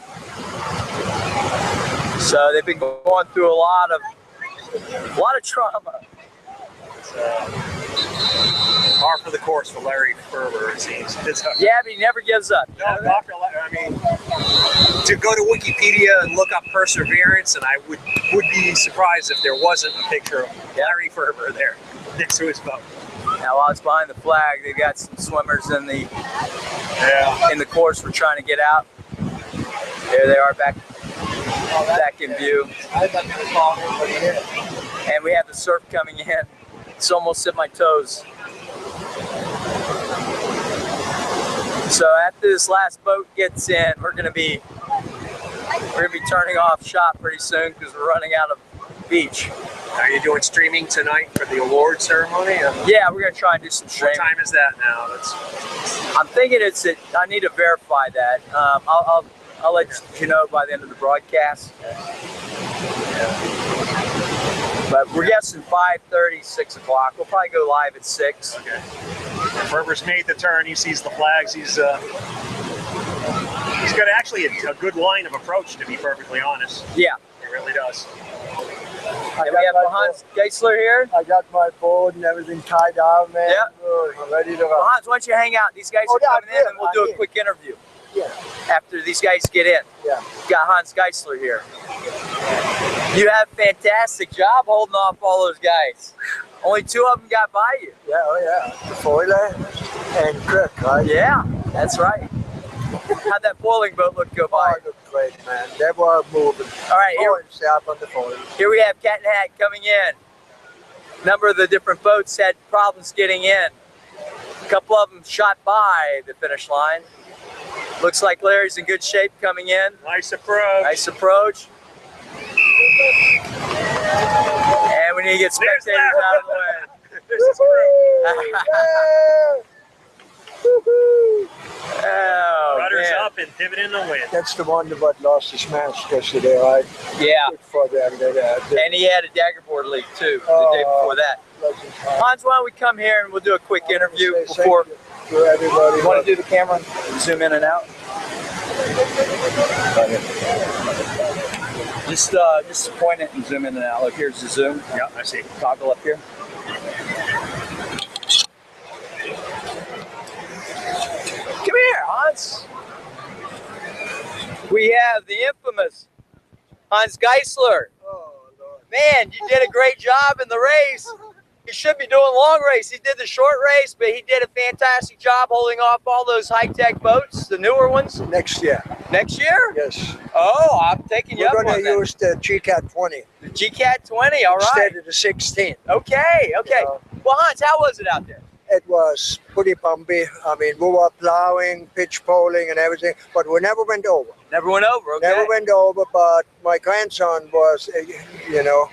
So they've been going through a lot of trauma. Par for the course for Larry Ferber, it seems. Yeah, but he never gives up. No, Dr. Larry, I mean, to go to Wikipedia and look up perseverance, and I would be surprised if there wasn't a picture of Larry Ferber there next to his boat. Now, while it's behind the flag, they've got some swimmers in the course we're trying to get out. There they are, back in view. And we have the surf coming in. It's almost at my toes. So after this last boat gets in, we're gonna be turning off shop pretty soon because we're running out of beach. Are you doing streaming tonight for the award ceremony? Yeah, we're gonna try and do some streaming. What time is that now? I'm thinking I need to verify that. I'll let you know by the end of the broadcast. But we're guessing 5:30, 6 o'clock. We'll probably go live at 6. Okay. Ferber's made the turn. He sees the flags. He's got actually a good line of approach, to be perfectly honest. Yeah. He really does. And we have Hans Geisler here. I got my board and everything tied down, man. Yeah. I'm ready to run. Hans, why don't you hang out? These guys are coming in, and we'll do a quick interview. Yeah. After these guys get in. Yeah. We've got Hans Geisler here. You have a fantastic job holding off all those guys. Only 2 of them got by you. Yeah, oh yeah. The foiler and Kirk, right? Yeah, that's right. How'd that foiling boat go by? Oh, it looked great, man. They were moving. All right, here we have Cat and Hat coming in. A number of the different boats had problems getting in. A couple of them shot by the finish line. Looks like Larry's in good shape coming in. Nice approach. Nice approach. And we need to get spectators out of the way. Oh, Rudders man. up and pivot in the wind. That's the one that lost his smash yesterday, right? Yeah. Good for them. And he had a dagger board leak too the day before that. Hans, why don't we come here and we'll do a quick interview before. To everybody. You want to do the camera? Zoom in and out. Just point it and zoom in and out. Look, here's the zoom. Yeah, I see. Toggle up here. Come here, Hans. We have the infamous Hans Geisler. Man, you did a great job in the race. He should be doing long race. He did the short race, but he did a fantastic job holding off all those high-tech boats, the newer ones. Next year. Next year? Yes. Oh, I'm taking you up We're on going to that. use the GCAT 20 The GCAT 20, all right. instead of the 16. Okay, okay. You know. Well, Hans, how was it out there? It was pretty bumpy. I mean, we were plowing, pitch poling, and everything, but we never went over. Never went over, okay. Never went over, but my grandson was, you know.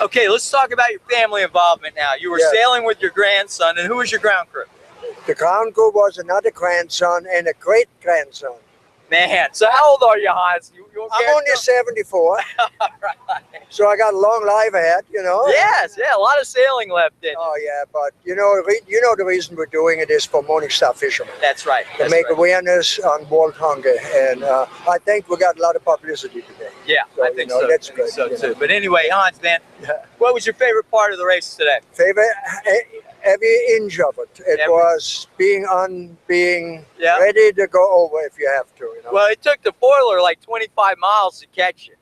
Okay, let's talk about your family involvement now. You were Yeah. sailing with your grandson, and who was your ground crew? The ground crew was another grandson and a great-grandson. Man, so how old are you, Hans? I'm only 74, All right. so I got a long life ahead, you know. Yes, yeah, a lot of sailing left in. Oh, yeah, but you know the reason we're doing it is for Morning Star fishermen. That's right. To That's make right. awareness on world hunger, and I think we got a lot of publicity today. Yeah, So, I you think know, so. that's I think good, so you too. know. But anyway, Hans, man, Yeah. what was your favorite part of the race today? Favorite, every inch of it. It Every- was being Yeah. ready to go over if you have to. You know? Well, it took the foiler like 25 miles to catch you.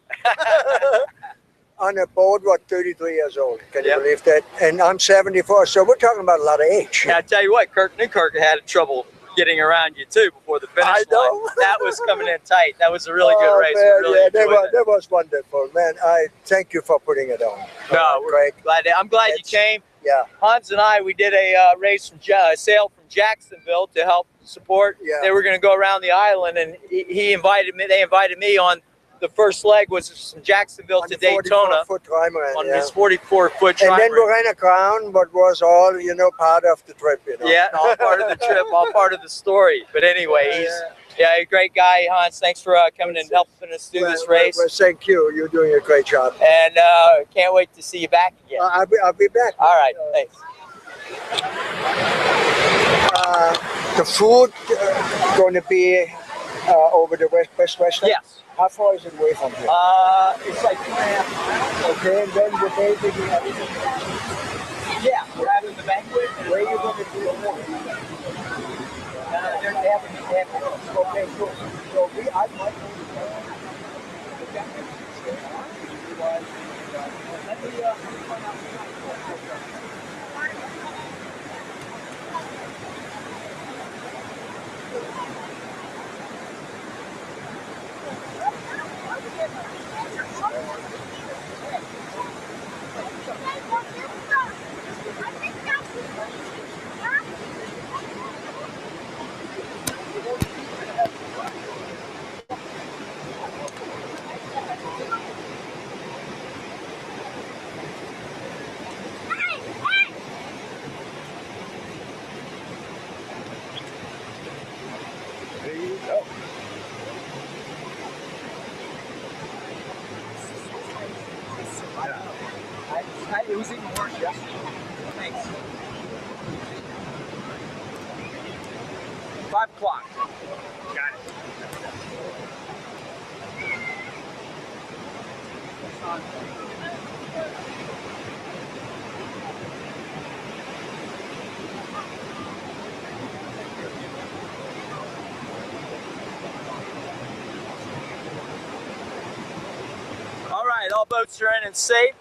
On a boat, what, 33 years old? Can Yep. you believe that? And I'm 74, so we're talking about a lot of age. And I tell you what, Kirk Newkirk had trouble getting around you too before the finish I know. line. That was coming in tight. That was a really good race. We Man, really yeah, enjoyed that was wonderful, man. I thank you for putting it on. No, we're Greg. I'm glad you It's- came. Yeah. Hans and I, we did a race from sail from Jacksonville to help support. Yeah. They were going to go around the island, and he invited me. They invited me on. The first leg was from Jacksonville On to the 44 Daytona foot trimaran, on yeah. this 44-foot And then we trimaran. ran a crown, but was all, you know, part of the trip, you know. Yeah, all part of the trip, all part of the story. But anyway, he's a great guy, Hans. Thanks for coming and helping us do this race. Well, thank you. You're doing a great job. And can't wait to see you back again. I'll be back. All right, thanks. The food going to be over the West Western? Yes. How far is it away from here? It's like 2.5 miles. Okay, and then the basically Yeah, we're having the banquet. where you going to do the morning? They have Okay, cool. So I might There you go. It was even worse yesterday. Thanks. 5 o'clock. Got it. All right, all boats are in and safe.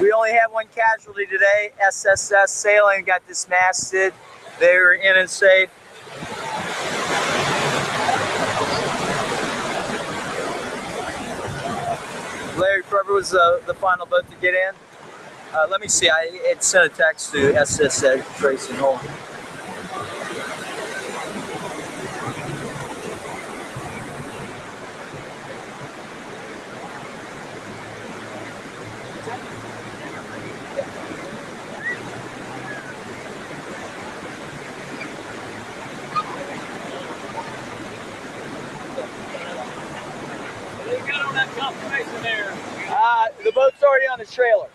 We only had one casualty today. SSS Sailing got dismasted. They were in and safe. Larry Ferber was the final boat to get in. Let me see. I had sent a text to SSS Tracy Home. They got on that confirmation there. The boat's already on the trailer.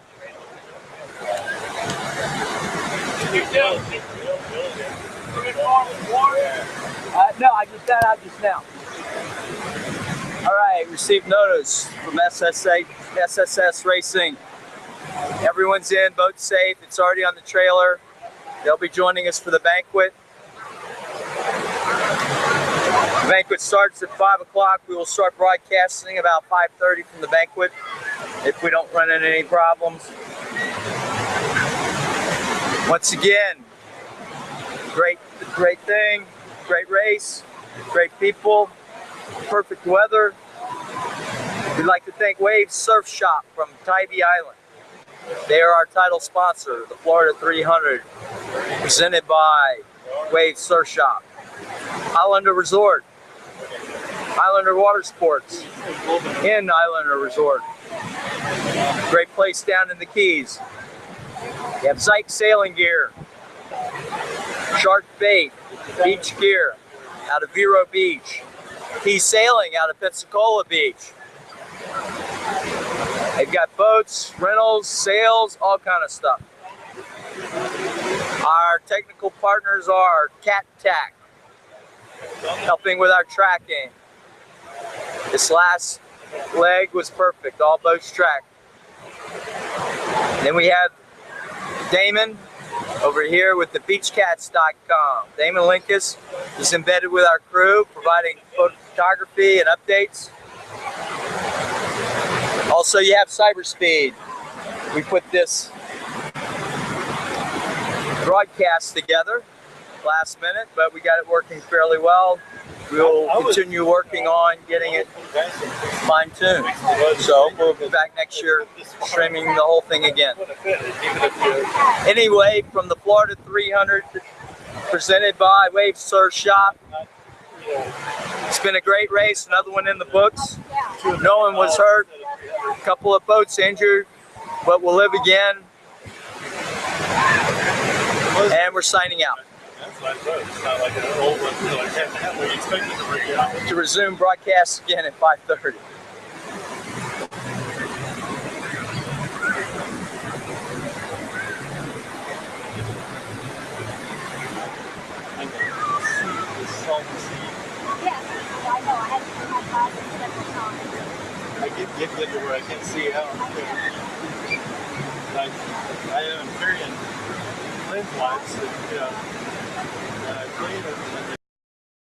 You do. No, I just got out just now. All right, received notice from SSS Racing. Everyone's in, boat safe. It's already on the trailer. They'll be joining us for the banquet. The banquet starts at 5 o'clock. We will start broadcasting about 5:30 from the banquet if we don't run into any problems. Once again, great thing, great race, great people, perfect weather. We'd like to thank Wave Surf Shop from Tybee Island. They are our title sponsor, the Florida 300, presented by Wave Surf Shop. Islander Resort, Islander Water Sports, in Islander Resort. Great place down in the Keys. You have Zyke sailing gear, shark bait, beach gear out of Vero Beach, Key Sailing out of Pensacola Beach. They've got boats, rentals, sails, all kind of stuff. Our technical partners are Cat Tack, helping with our tracking. This last leg was perfect, all boats tracked. Then we have Damon over here with the beachcats.com. Damon Linkus is embedded with our crew, providing photography and updates. Also, you have Cyberspeed. We put this broadcast together last minute, but we got it working fairly well. We'll continue working on getting it fine-tuned. So we'll be back next year streaming the whole thing again. Anyway, from the Florida 300, presented by Wave Surf Shop. It's been a great race, another one in the books. No one was hurt, a couple of boats injured, but we'll live again. And we're signing out. To resume broadcast again at 5:30. I get to where I can see out. I am carrying lens lights, and, you know, clean it.